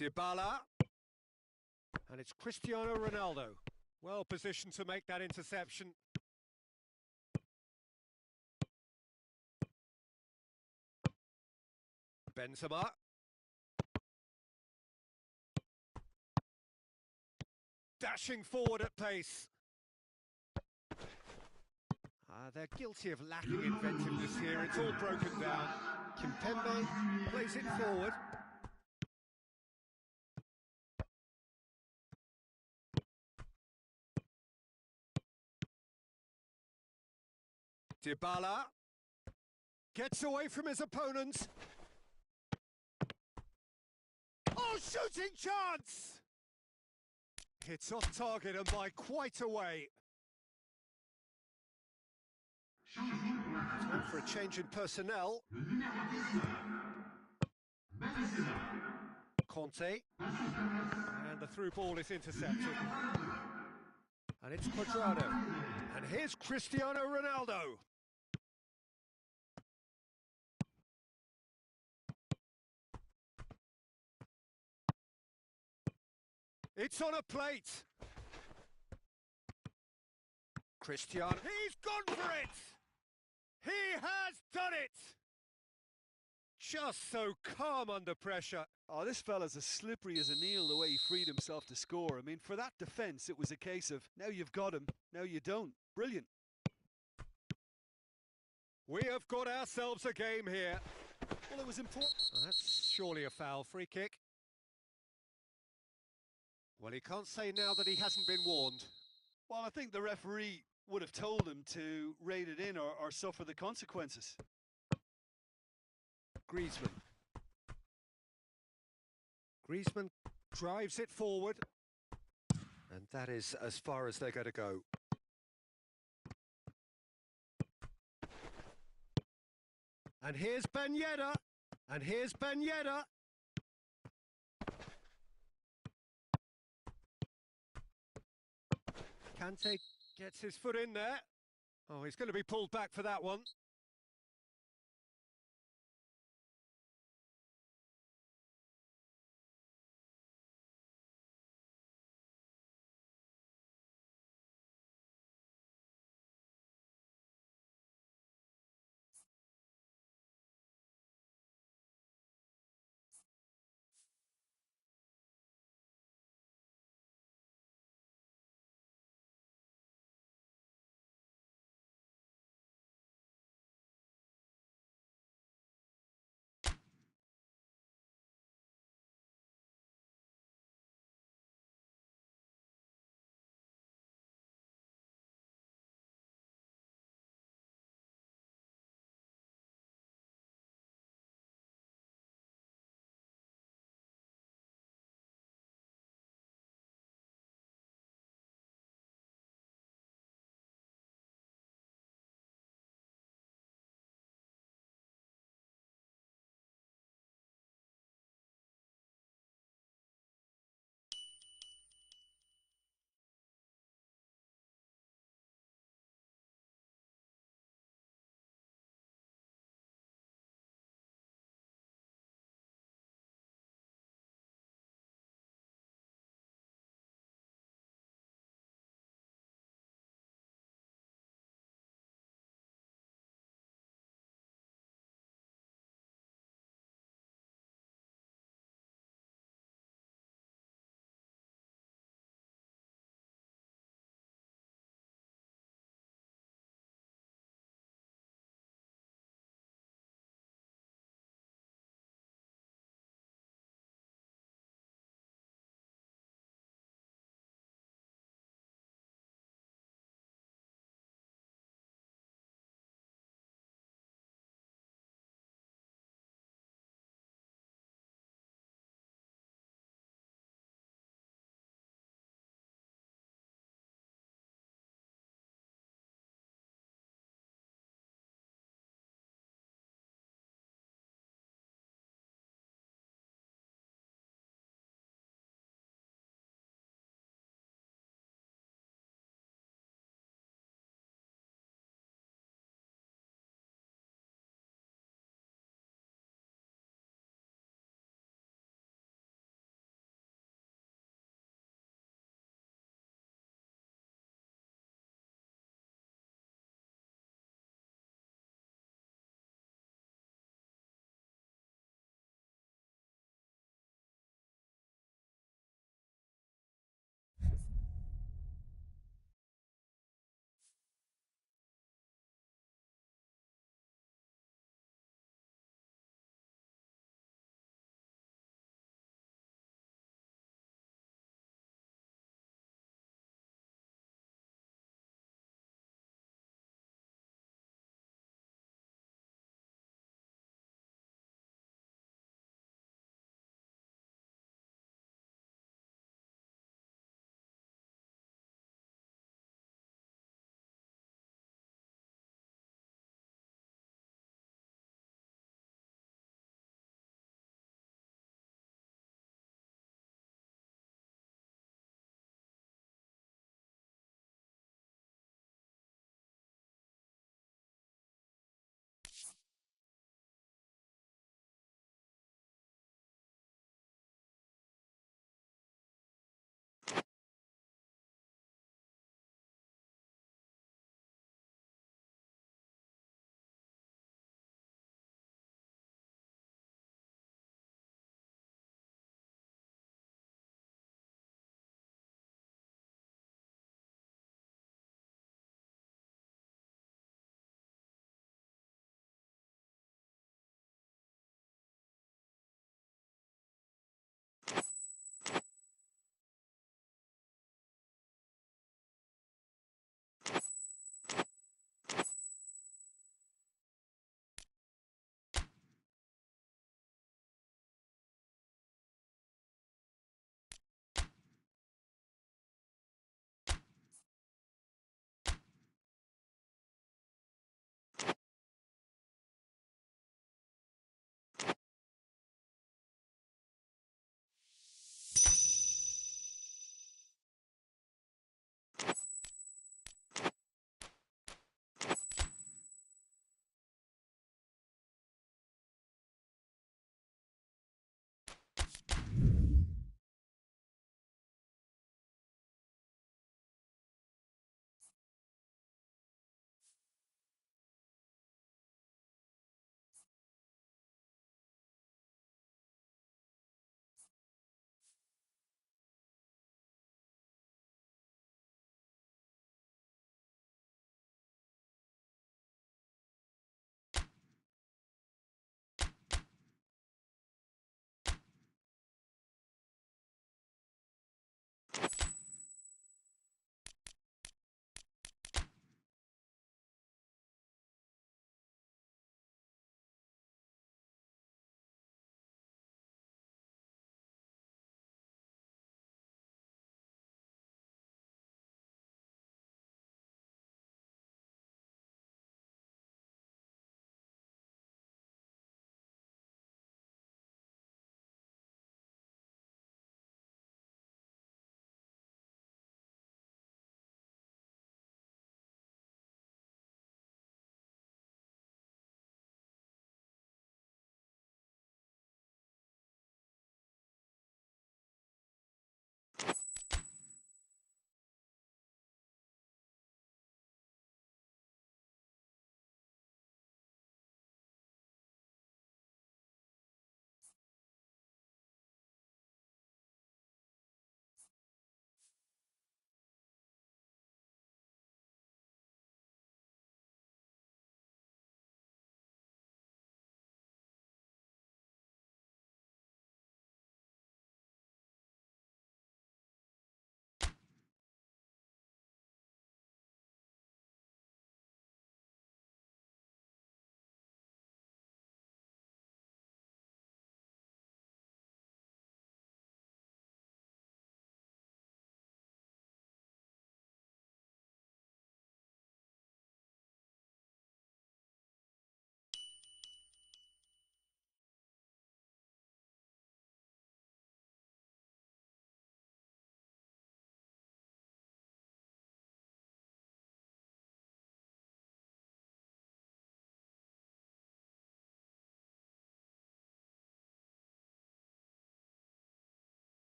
Dybala. And it's Cristiano Ronaldo. Well positioned to make that interception. Benzema. Dashing forward at pace. They're guilty of lacking inventiveness here. It's all broken down. Kimpembe plays it forward. Dybala gets away from his opponent. Oh, shooting chance! It's off target and by quite a way. Time for a change in personnel. Conte. And the through ball is intercepted. And it's Cuadrado. And here's Cristiano Ronaldo. It's on a plate. Cristiano. He's gone for it! He has done it! Just so calm under pressure. Oh, this fella's as slippery as an eel the way he freed himself to score. I mean, for that defence, it was a case of, now you've got him, now you don't. Brilliant. We have got ourselves a game here. Well, it was important. That's surely a foul. Free kick. Well, he can't say now that he hasn't been warned. Well, I think the referee would have told him to rate it in or suffer the consequences. Griezmann. Griezmann drives it forward. And that is as far as they're going to go. And here's Ben Yedder. And here's Ben Yedder. Kante gets his foot in there. Oh, he's going to be pulled back for that one.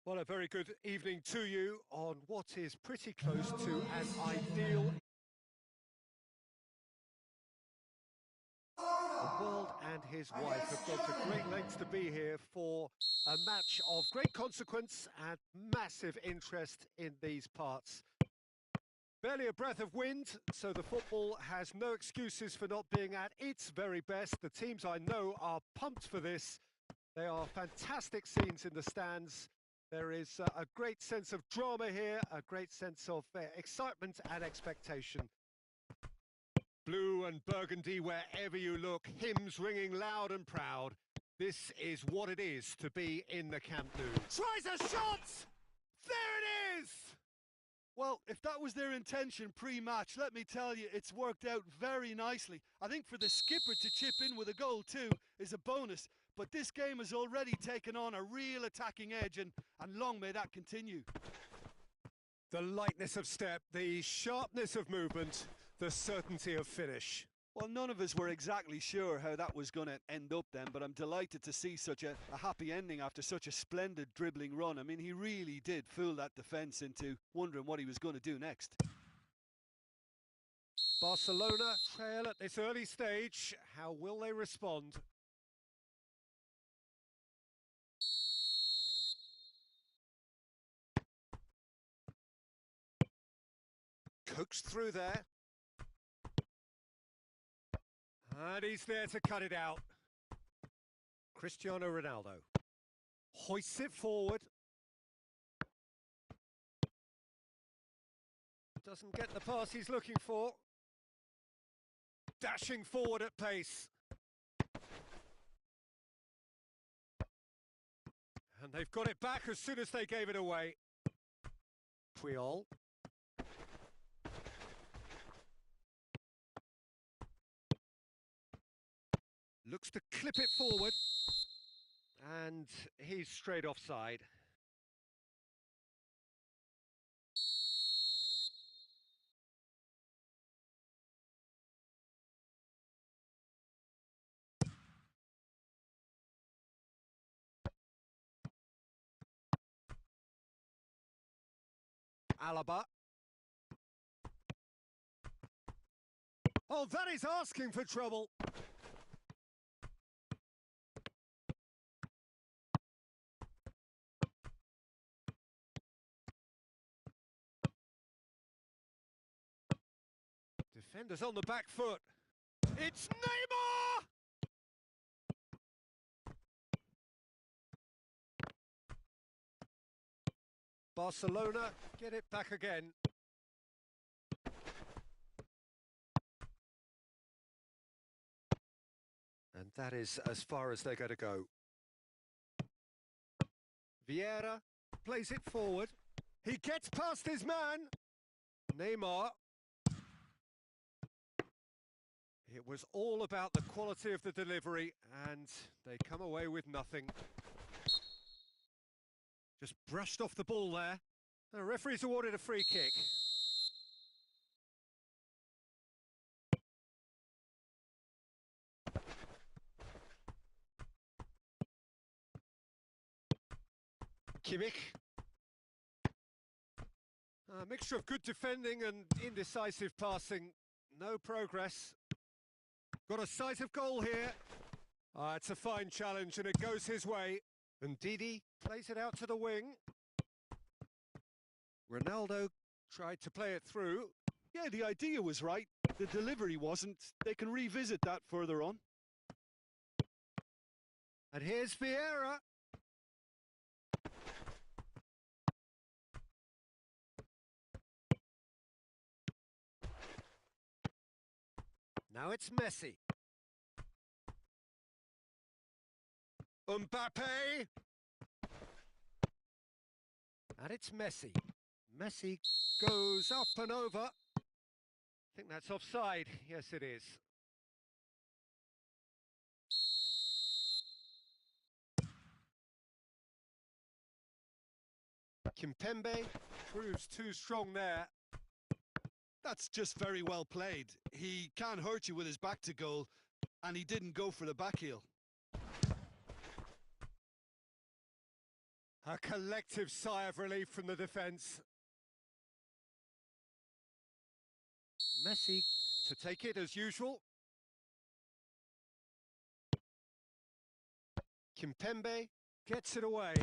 Well, a very good evening to you on what is pretty close to an ideal. The world and his wife have gone to great lengths to be here for a match of great consequence and massive interest in these parts. Barely a breath of wind, so the football has no excuses for not being at its very best. The teams I know are pumped for this. They are fantastic scenes in the stands. There is a great sense of drama here, a great sense of excitement and expectation. Blue and burgundy wherever you look, hymns ringing loud and proud. This is what it is to be in the Camp Nou. Tries a shot! There it is! Well, if that was their intention pre-match, let me tell you, it's worked out very nicely. I think for the skipper to chip in with a goal too is a bonus, but this game has already taken on a real attacking edge, and long may that continue. The lightness of step, the sharpness of movement, the certainty of finish. Well, none of us were exactly sure how that was going to end up then, but I'm delighted to see such a happy ending after such a splendid dribbling run. I mean, he really did fool that defence into wondering what he was going to do next. Barcelona trail at this early stage. How will they respond? Coaxed through there. And he's there to cut it out. Cristiano Ronaldo hoists it forward. Doesn't get the pass he's looking for. Dashing forward at pace. And they've got it back as soon as they gave it away. Puyol. Looks to clip it forward, and he's straight offside. Alaba. Oh, that is asking for trouble. Defenders on the back foot. It's Neymar! Barcelona get it back again. And that is as far as they're going to go. Vieira plays it forward. He gets past his man. Neymar. It was all about the quality of the delivery, and they come away with nothing. Just brushed off the ball there. The referee's awarded a free kick. Kimmich. A mixture of good defending and indecisive passing. No progress. Got a sight of goal here. It's a fine challenge and it goes his way. And Didi plays it out to the wing. Ronaldo tried to play it through. Yeah, the idea was right. The delivery wasn't. They can revisit that further on. And here's Vieira. Now it's Messi. Mbappe. And it's Messi. Messi goes up and over. I think that's offside. Yes, it is. Kimpembe proves too strong there. That's just very well played. He can't hurt you with his back to goal, and he didn't go for the back heel. A collective sigh of relief from the defence. Messi to take it as usual. Kimpembe gets it away.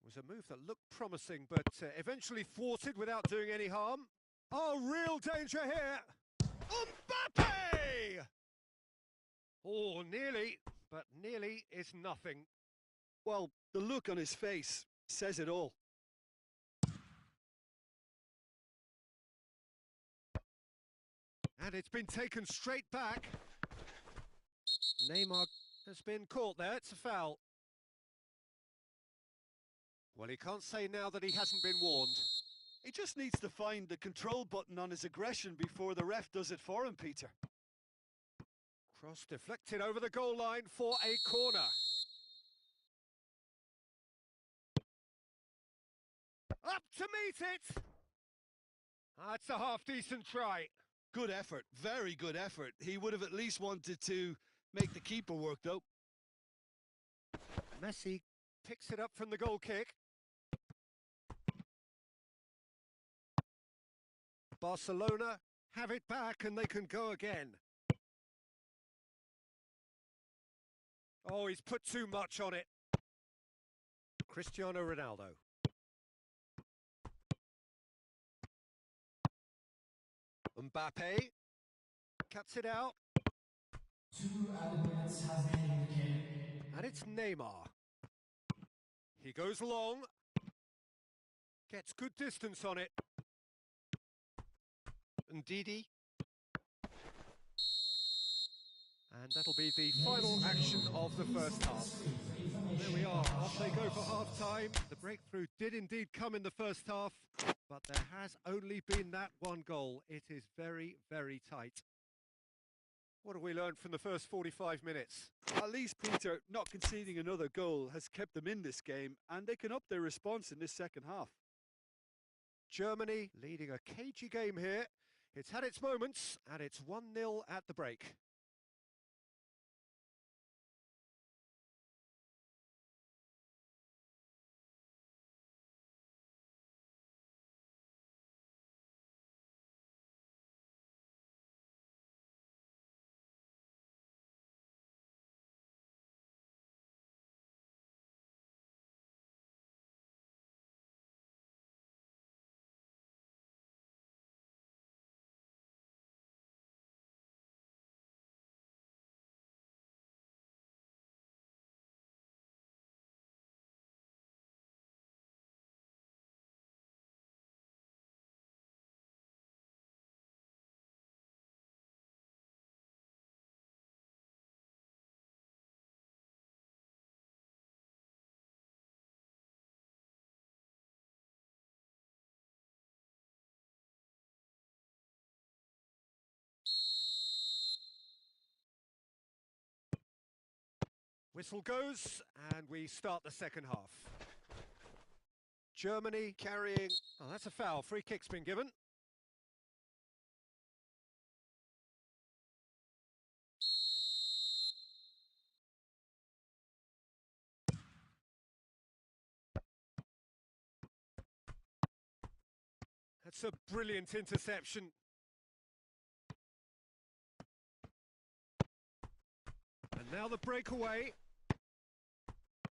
Was a move that looked promising, but eventually thwarted without doing any harm. Oh, real danger here! Mbappe! Oh, nearly, but nearly is nothing. Well, the look on his face says it all. And it's been taken straight back. Neymar has been caught there, it's a foul. Well, he can't say now that he hasn't been warned. He just needs to find the control button on his aggression before the ref does it for him, Peter. Cross deflected over the goal line for a corner. Up to meet it! That's a half-decent try. Good effort, very good effort. He would have at least wanted to make the keeper work, though. Messi picks it up from the goal kick. Barcelona have it back and they can go again. Oh, he's put too much on it. Cristiano Ronaldo. Mbappe cuts it out. 2 added minutes has been indicated. And it's Neymar. He goes long. Gets good distance on it. Ndidi. And that'll be the final action of the first half. There we are, off they go for half-time. The breakthrough did indeed come in the first half, but there has only been that one goal. It is very, very tight. What have we learned from the first 45 minutes? At least, Peter, not conceding another goal has kept them in this game, and they can up their response in this second half. Germany leading a cagey game here. It's had its moments, and it's 1-0 at the break. Whistle goes, and we start the second half. Germany carrying... Oh, that's a foul. Free kick's been given. That's a brilliant interception. And now the breakaway.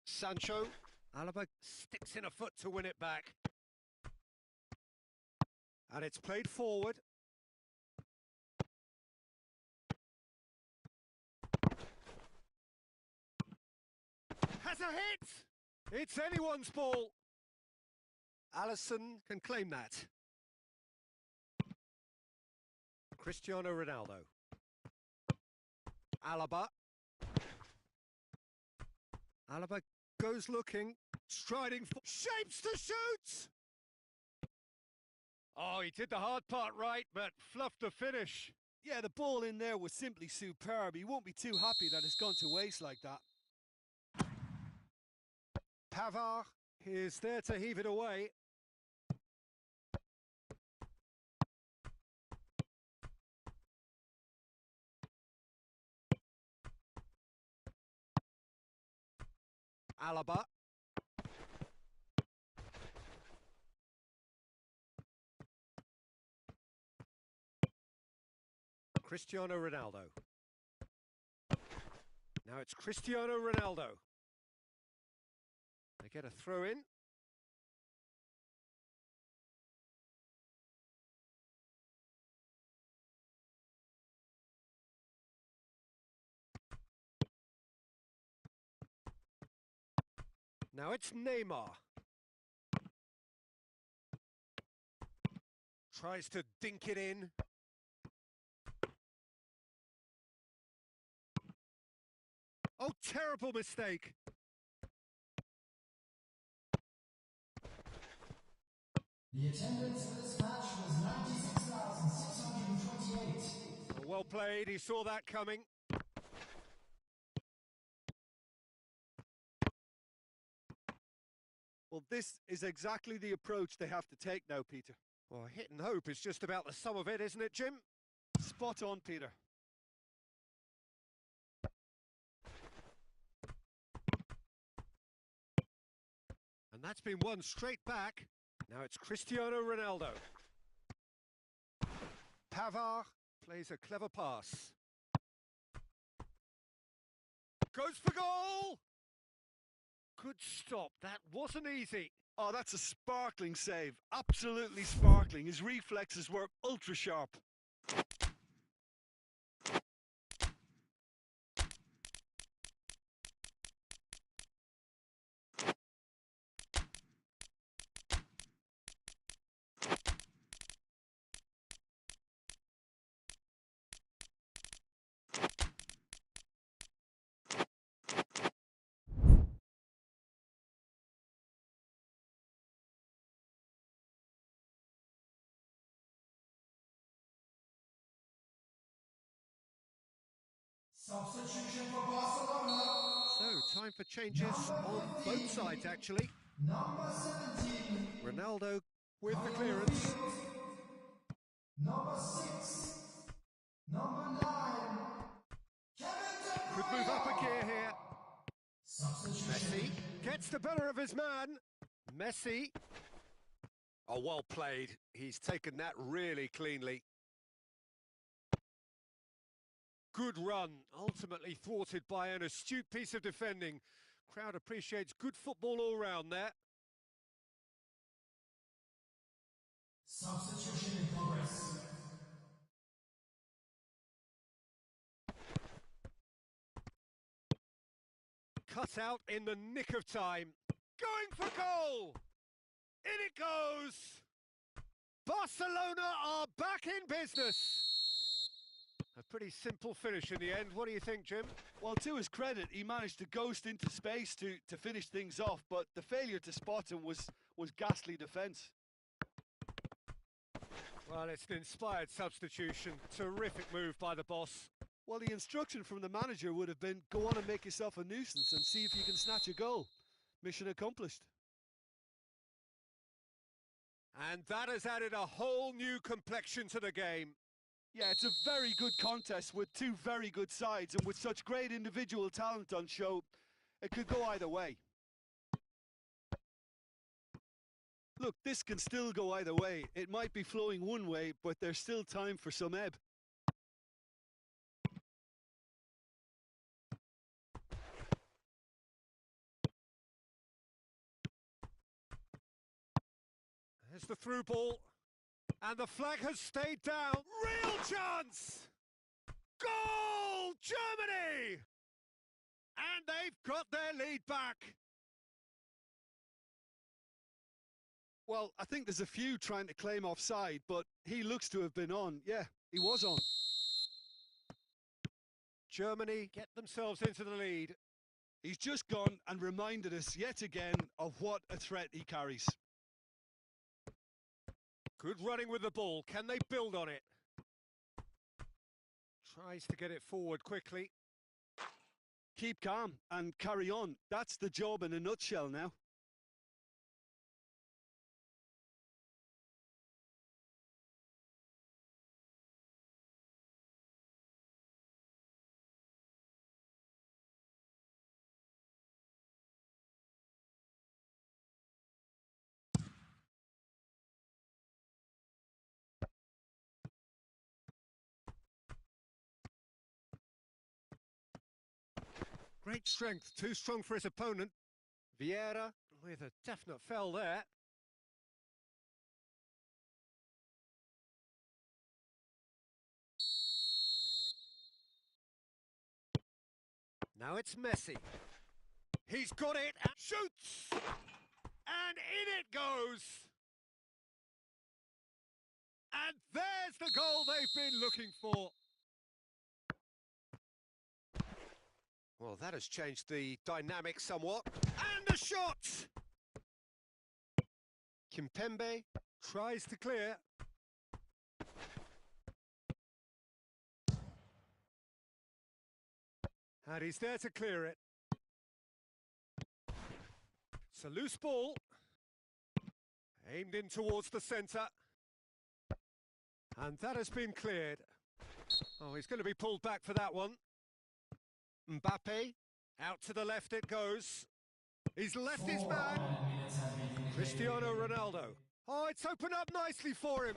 Sancho. Alaba sticks in a foot to win it back. And it's played forward. Has a hit! It's anyone's ball. Alisson can claim that. Cristiano Ronaldo. Alaba. Alaba goes looking, striding, shapes to shoot! Oh, he did the hard part right, but fluffed the finish. Yeah, the ball in there was simply superb. He won't be too happy that it's gone to waste like that. Pavard is there to heave it away. Alaba. Cristiano Ronaldo. Now it's Cristiano Ronaldo. They get a throw in. Now it's Neymar. Tries to dink it in. Oh, terrible mistake. The attendance for this match was 96,628. Well played, he saw that coming. Well, this is exactly the approach they have to take now, Peter. Well, hit and hope is just about the sum of it, isn't it, Jim? Spot on, Peter. And that's been won straight back. Now it's Cristiano Ronaldo. Pavard plays a clever pass. Goes for goal! Good stop, that wasn't easy. Oh, that's a sparkling save. Absolutely sparkling. His reflexes were ultra sharp. Substitution for Barcelona. So, time for changes on both sides, actually. Number 17. Ronaldo with the clearance. Number 6. Number 9. Kevin De Bruyne. Could move up a gear here. Substitution. Messi gets the better of his man. Messi. Oh, well played. He's taken that really cleanly. Good run, ultimately thwarted by an astute piece of defending. Crowd appreciates good football all round there. Substitution in progress. Cut out in the nick of time. Going for goal! In it goes! Barcelona are back in business. A pretty simple finish in the end. What do you think, Jim? Well, to his credit, he managed to ghost into space to finish things off, but the failure to spot him was ghastly defence. Well, it's an inspired substitution. Terrific move by the boss. Well, the instruction from the manager would have been, go on and make yourself a nuisance and see if you can snatch a goal. Mission accomplished. And that has added a whole new complexion to the game. Yeah, it's a very good contest with two very good sides, and with such great individual talent on show, it could go either way. Look, this can still go either way. It might be flowing one way, but there's still time for some ebb. There's the through ball. And the flag has stayed down. Real chance! Goal! Germany! And they've got their lead back. Well, I think there's a few trying to claim offside, but he looks to have been on. Yeah, he was on. Germany get themselves into the lead. He's just gone and reminded us yet again of what a threat he carries. Good running with the ball. Can they build on it? Tries to get it forward quickly. Keep calm and carry on. That's the job in a nutshell now. Great strength, too strong for his opponent. Vieira with a definite foul there. Now it's Messi. He's got it and shoots! And in it goes! And there's the goal they've been looking for. Well, that has changed the dynamic somewhat. And the shot! Kimpembe tries to clear. And he's there to clear it. It's a loose ball. Aimed in towards the centre. And that has been cleared. Oh, he's going to be pulled back for that one. Mbappe, out to the left it goes. He's left his man. Cristiano Ronaldo. Oh, it's opened up nicely for him.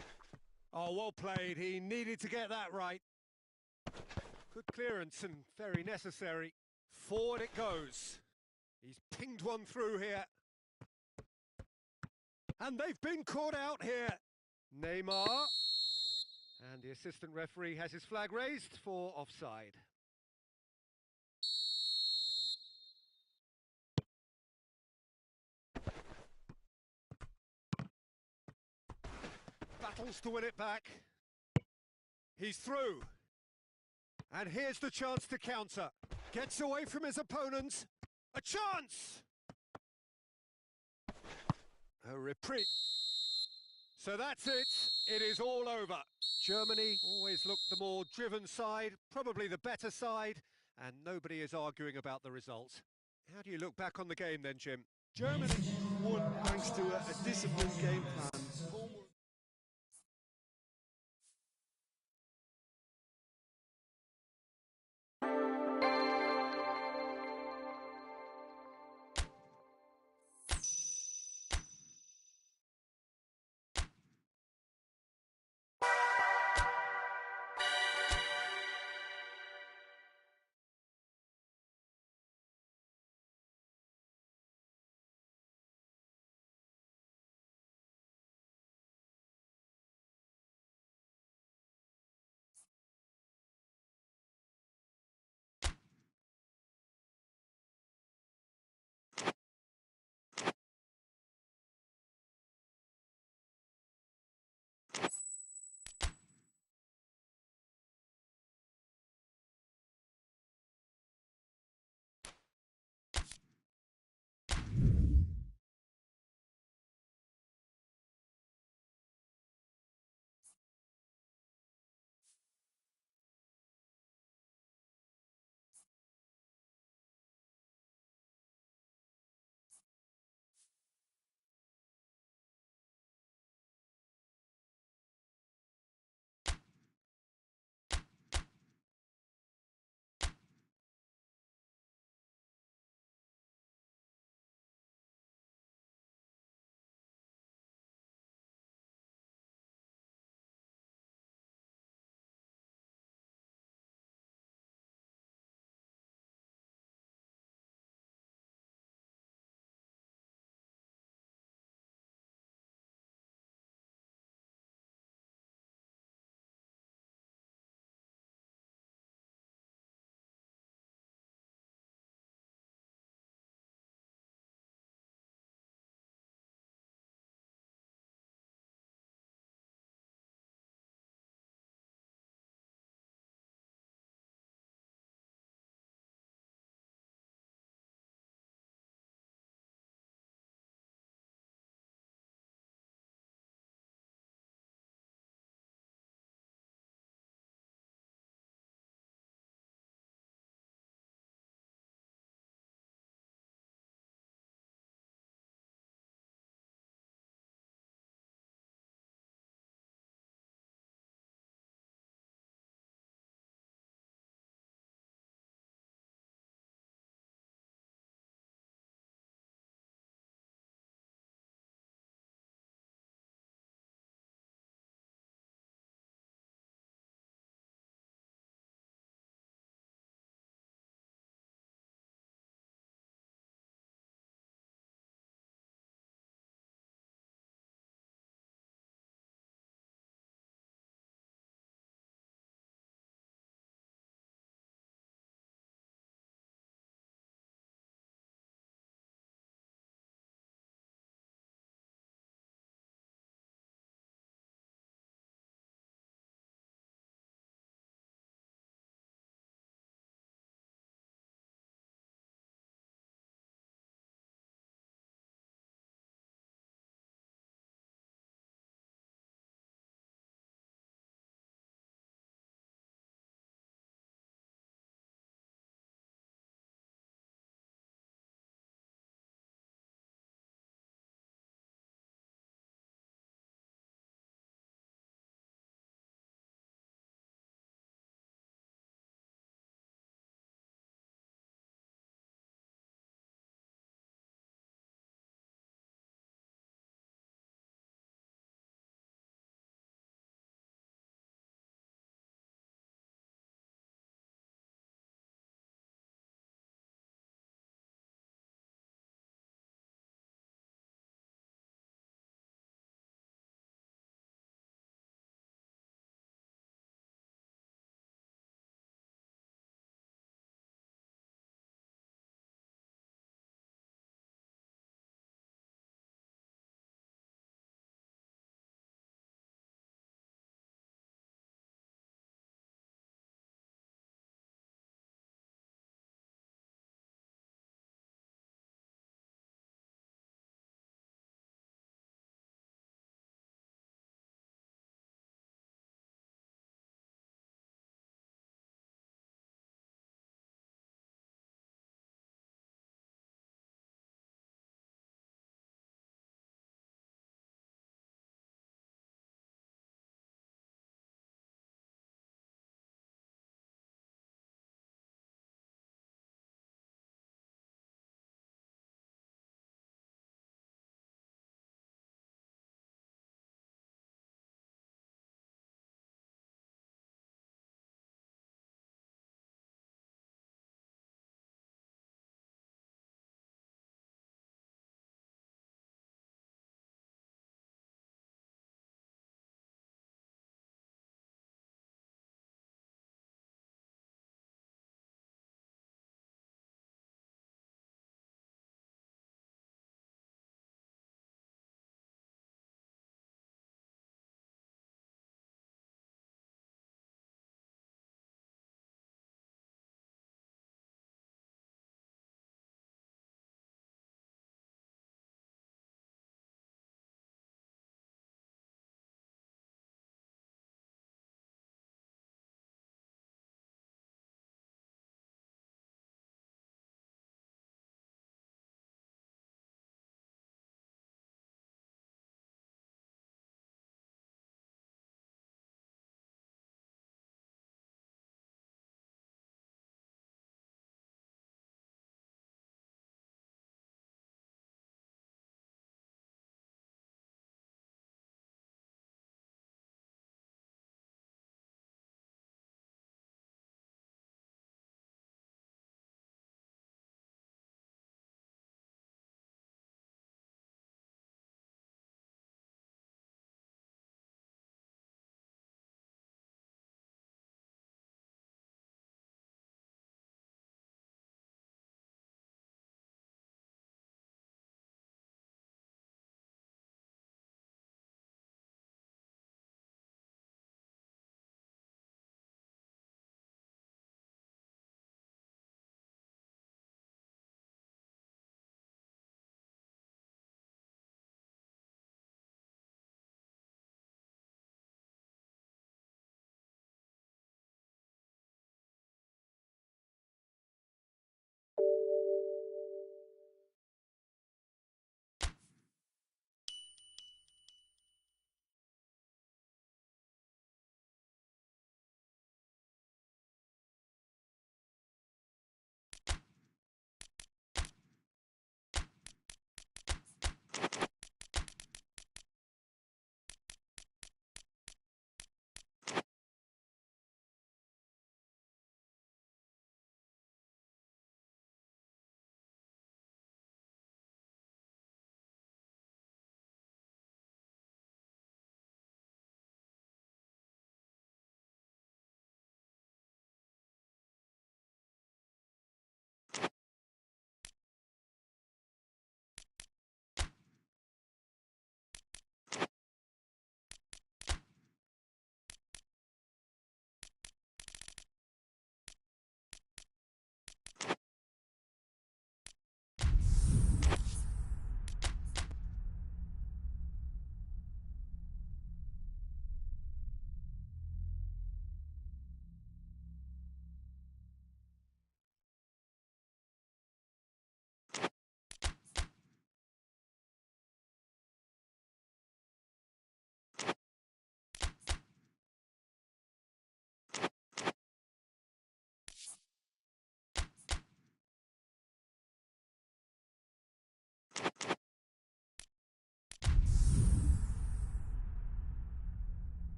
Oh, well played. He needed to get that right. Good clearance and very necessary. Forward it goes. He's pinged one through here. And they've been caught out here. Neymar. And the assistant referee has his flag raised for offside. Battles to win it back. He's through. And here's the chance to counter. Gets away from his opponents. A chance! A reprieve. So that's it. It is all over. Germany always looked the more driven side, probably the better side, and nobody is arguing about the result. How do you look back on the game then, Jim? Germany won thanks to a disciplined game plan.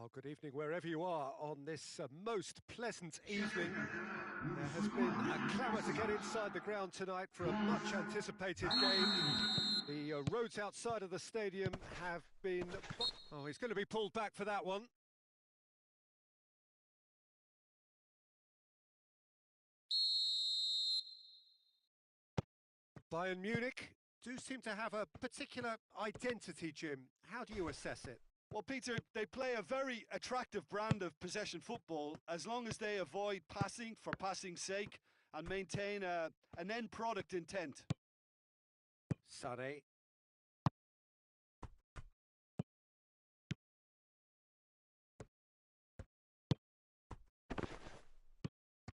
Well, good evening wherever you are on this most pleasant evening. There has been a clamour to get inside the ground tonight for a much anticipated game. The roads outside of the stadium have been... Oh, he's going to be pulled back for that one. Bayern Munich do seem to have a particular identity, Jim. How do you assess it? Well, Peter, they play a very attractive brand of possession football as long as they avoid passing for passing's sake and maintain an end product intent. Sané.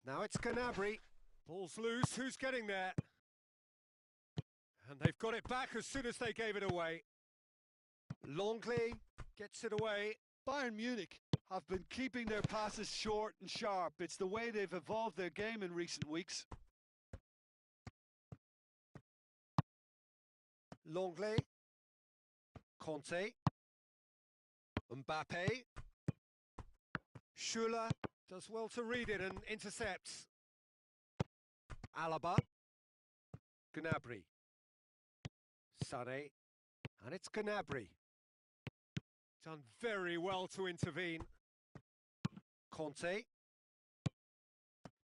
Now it's Gnabry. Ball's loose. Who's getting there? And they've got it back as soon as they gave it away. Longley gets it away. Bayern Munich have been keeping their passes short and sharp. It's the way they've evolved their game in recent weeks. Longley. Conte. Mbappe. Schüller does well to read it and intercepts. Alaba. Gnabry. Sané. And it's Gnabry. Done very well to intervene. Conte.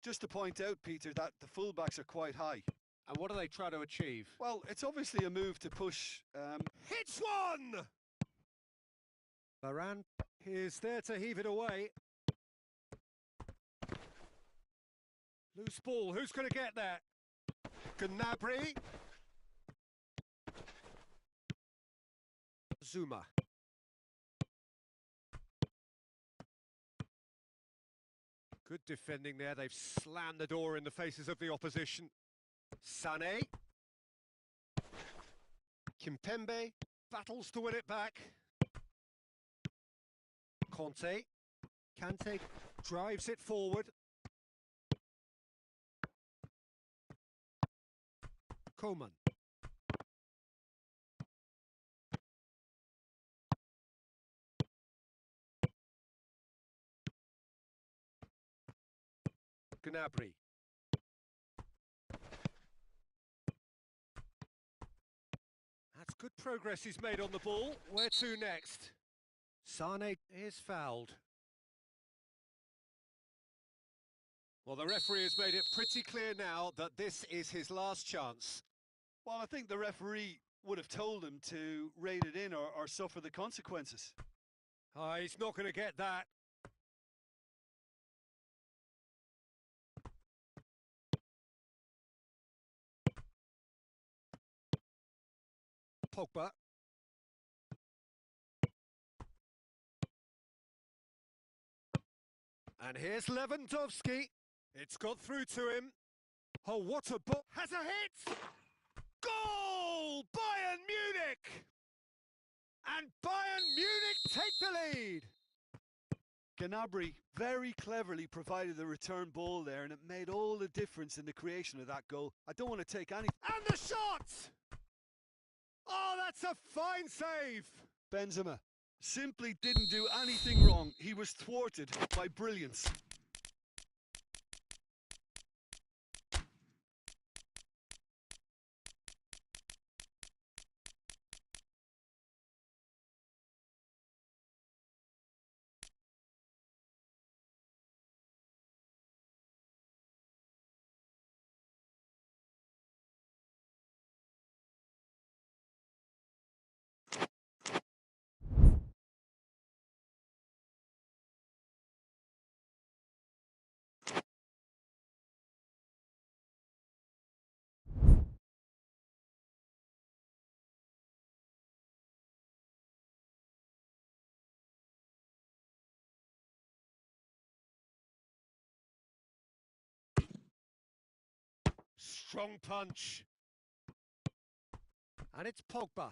Just to point out, Peter, that the fullbacks are quite high. And what do they try to achieve? Well, it's obviously a move to push... Hits one! Varane is there to heave it away. Loose ball, who's going to get that? Gnabry. Zuma. Good defending there, they've slammed the door in the faces of the opposition. Sané. Kimpembe battles to win it back. Conte. Kante drives it forward. Coman. Gnabry. That's good progress he's made on the ball. Where to next? Sané is fouled. Well, the referee has made it pretty clear now that this is his last chance. Well, I think the referee would have told him to rein it in or suffer the consequences. He's not going to get that. Pogba. And here's Lewandowski. It's got through to him. Oh, what a ball. Has a hit! Goal! Bayern Munich! And Bayern Munich take the lead! Gnabry very cleverly provided the return ball there, and it made all the difference in the creation of that goal. I don't want to take any... And the shot! Oh, that's a fine save! Benzema simply didn't do anything wrong. He was thwarted by brilliance. Strong punch. And it's Pogba.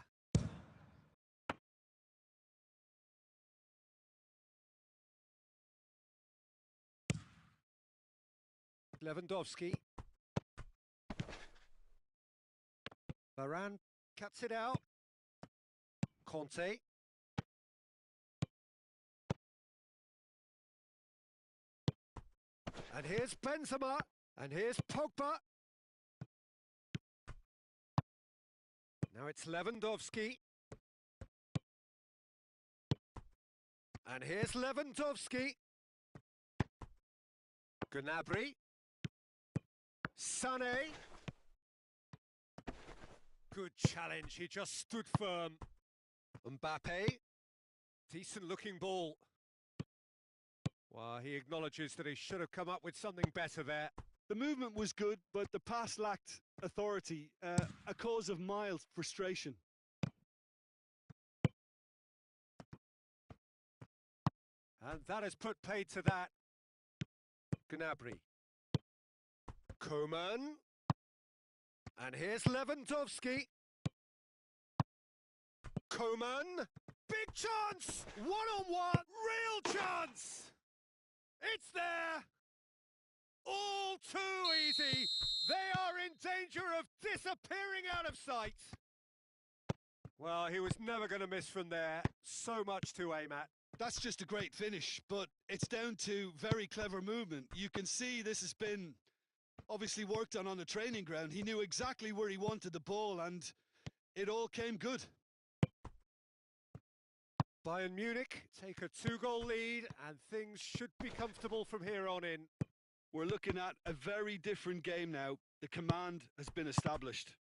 Lewandowski. Varane cuts it out. Conte. And here's Benzema. And here's Pogba. Now it's Lewandowski. And here's Lewandowski. Gnabry. Sané. Good challenge, he just stood firm. Mbappe. Decent looking ball. Well, he acknowledges that he should have come up with something better there. The movement was good, but the pass lacked authority, a cause of mild frustration. And that has put paid to that. Gnabry. Koeman. And here's Lewandowski. Koeman. Big chance! One-on-one! Real chance! It's there! All too easy! They are in danger of disappearing out of sight! Well, he was never going to miss from there. So much to aim at. That's just a great finish, but it's down to very clever movement. You can see this has been obviously worked on the training ground. He knew exactly where he wanted the ball, and it all came good. Bayern Munich take a 2-goal lead, and things should be comfortable from here on in. We're looking at a very different game now. The command has been established.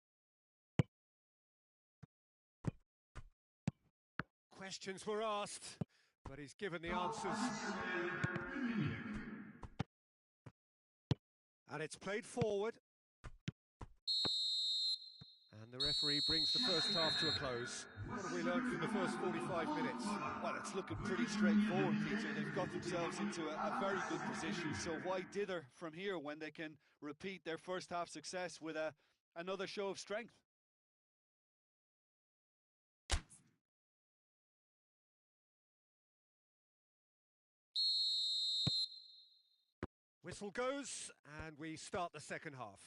Questions were asked, but he's given the answers. And it's played forward. And the referee brings the first half to a close. What have we learned from the first 45 minutes? Well, it's looking pretty straightforward, Peter. They've got themselves into a very good position. So why dither from here when they can repeat their first half success with another show of strength? Whistle goes, and we start the second half.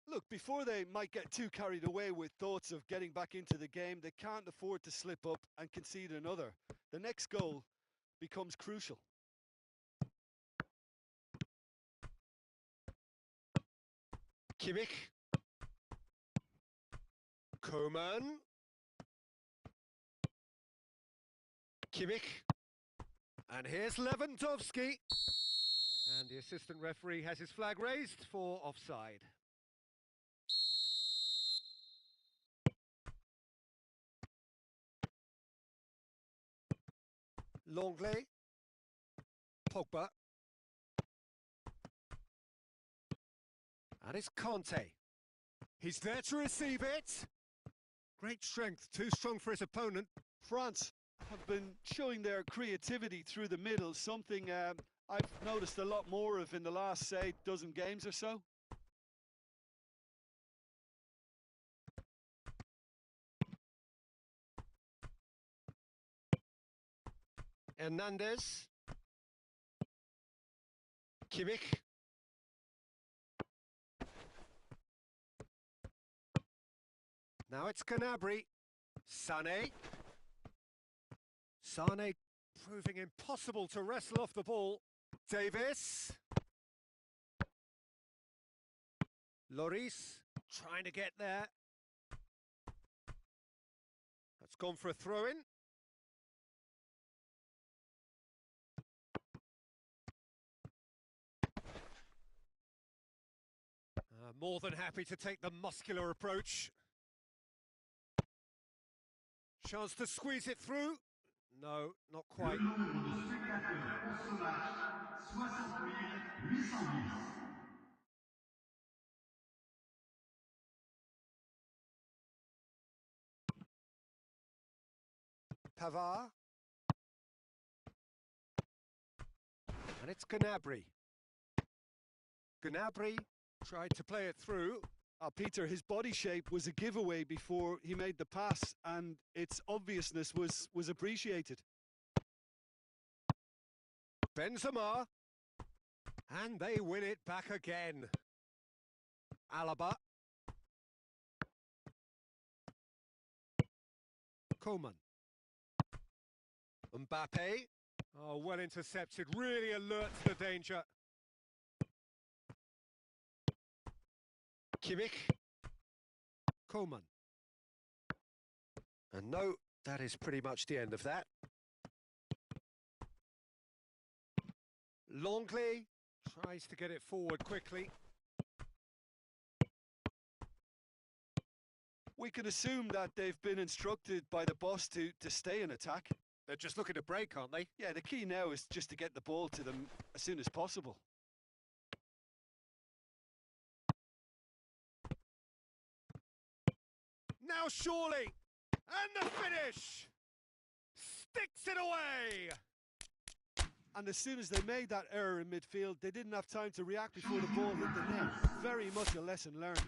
Look, before they might get too carried away with thoughts of getting back into the game, they can't afford to slip up and concede another. The next goal becomes crucial. Kimmich. Koeman. Kimmich. And here's Lewandowski. And the assistant referee has his flag raised for offside. Longley. Pogba. And it's Conte. He's there to receive it. Great strength, too strong for his opponent. France have been showing their creativity through the middle, something I've noticed a lot more of in the last, say, dozen games or so. Hernandez. Kimmich. Now it's Gnabry. Sané. Sané proving impossible to wrestle off the ball. Davis. Lloris trying to get there. That's gone for a throw-in. More than happy to take the muscular approach. Chance to squeeze it through. No, not quite. Le nombre de spectateurs pour ce match, 60 810. Pavard. And it's Gnabry. Gnabry tried to play it through. Peter, his body shape was a giveaway before he made the pass, and its obviousness was appreciated. Benzema. And they win it back again. Alaba. Koeman. Mbappe. Oh, well intercepted, really alert to the danger. Kimmich. Coman. And no, that is pretty much the end of that. Longley tries to get it forward quickly. We can assume that they've been instructed by the boss to stay in attack. They're just looking to break, aren't they? Yeah, the key now is just to get the ball to them as soon as possible. Now surely, and the finish! Sticks it away! And as soon as they made that error in midfield, they didn't have time to react before the ball hit the net. Very much a lesson learned.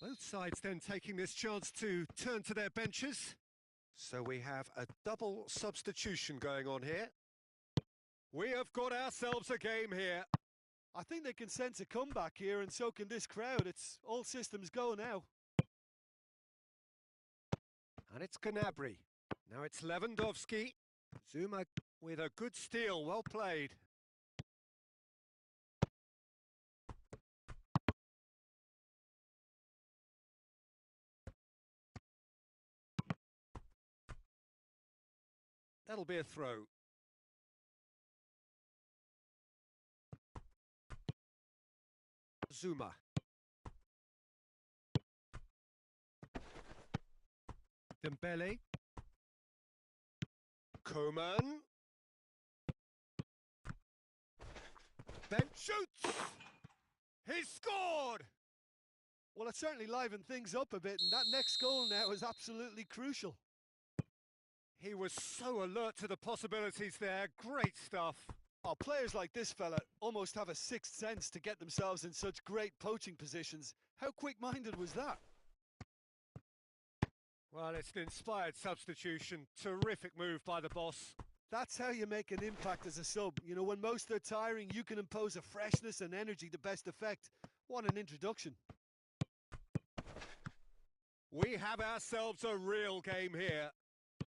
Both sides then taking this chance to turn to their benches. So we have a double substitution going on here. We have got ourselves a game here. I think they can sense a comeback here, and so can this crowd. It's all systems go now. And it's Gnabry. Now it's Lewandowski. Zuma with a good steal, well played. That'll be a throw. Zuma. Dembele. Coman. Then shoots! He's scored! Well, it certainly livened things up a bit, and that next goal now is absolutely crucial. He was so alert to the possibilities there. Great stuff. Oh, players like this fella almost have a sixth sense to get themselves in such great poaching positions. How quick-minded was that? Well, it's an inspired substitution. Terrific move by the boss. That's how you make an impact as a sub. You know, when most are tiring, you can impose a freshness and energy to best effect. What an introduction. We have ourselves a real game here.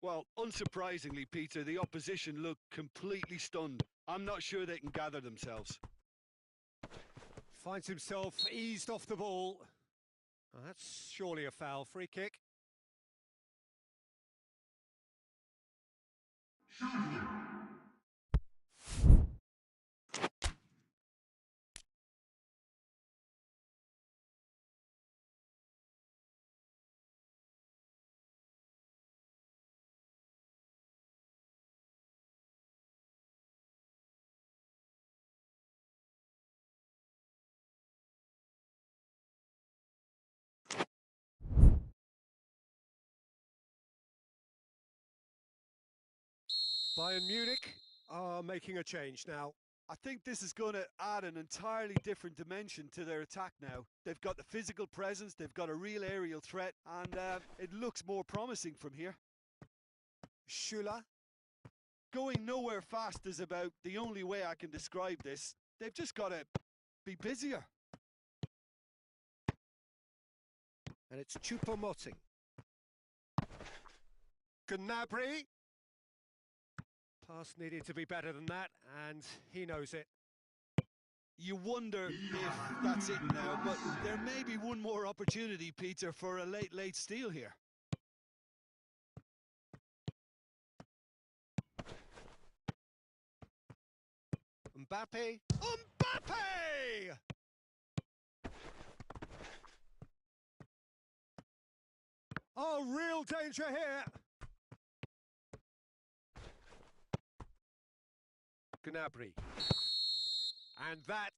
Well, unsurprisingly, Peter, the opposition look completely stunned. I'm not sure they can gather themselves. Finds himself eased off the ball. Oh, that's surely a foul. Free kick. Bayern Munich are making a change now. I think this is going to add an entirely different dimension to their attack now. They've got the physical presence, they've got a real aerial threat, and it looks more promising from here. Schüller. Going nowhere fast is about the only way I can describe this. They've just got to be busier. And it's Choupo-Moting. Gnabry. Pass needed to be better than that, and he knows it. You wonder if that's it now, but there may be one more opportunity, Peter, for a late steal here. Mbappe. Mbappe! Oh, real danger here. Gnabry. And that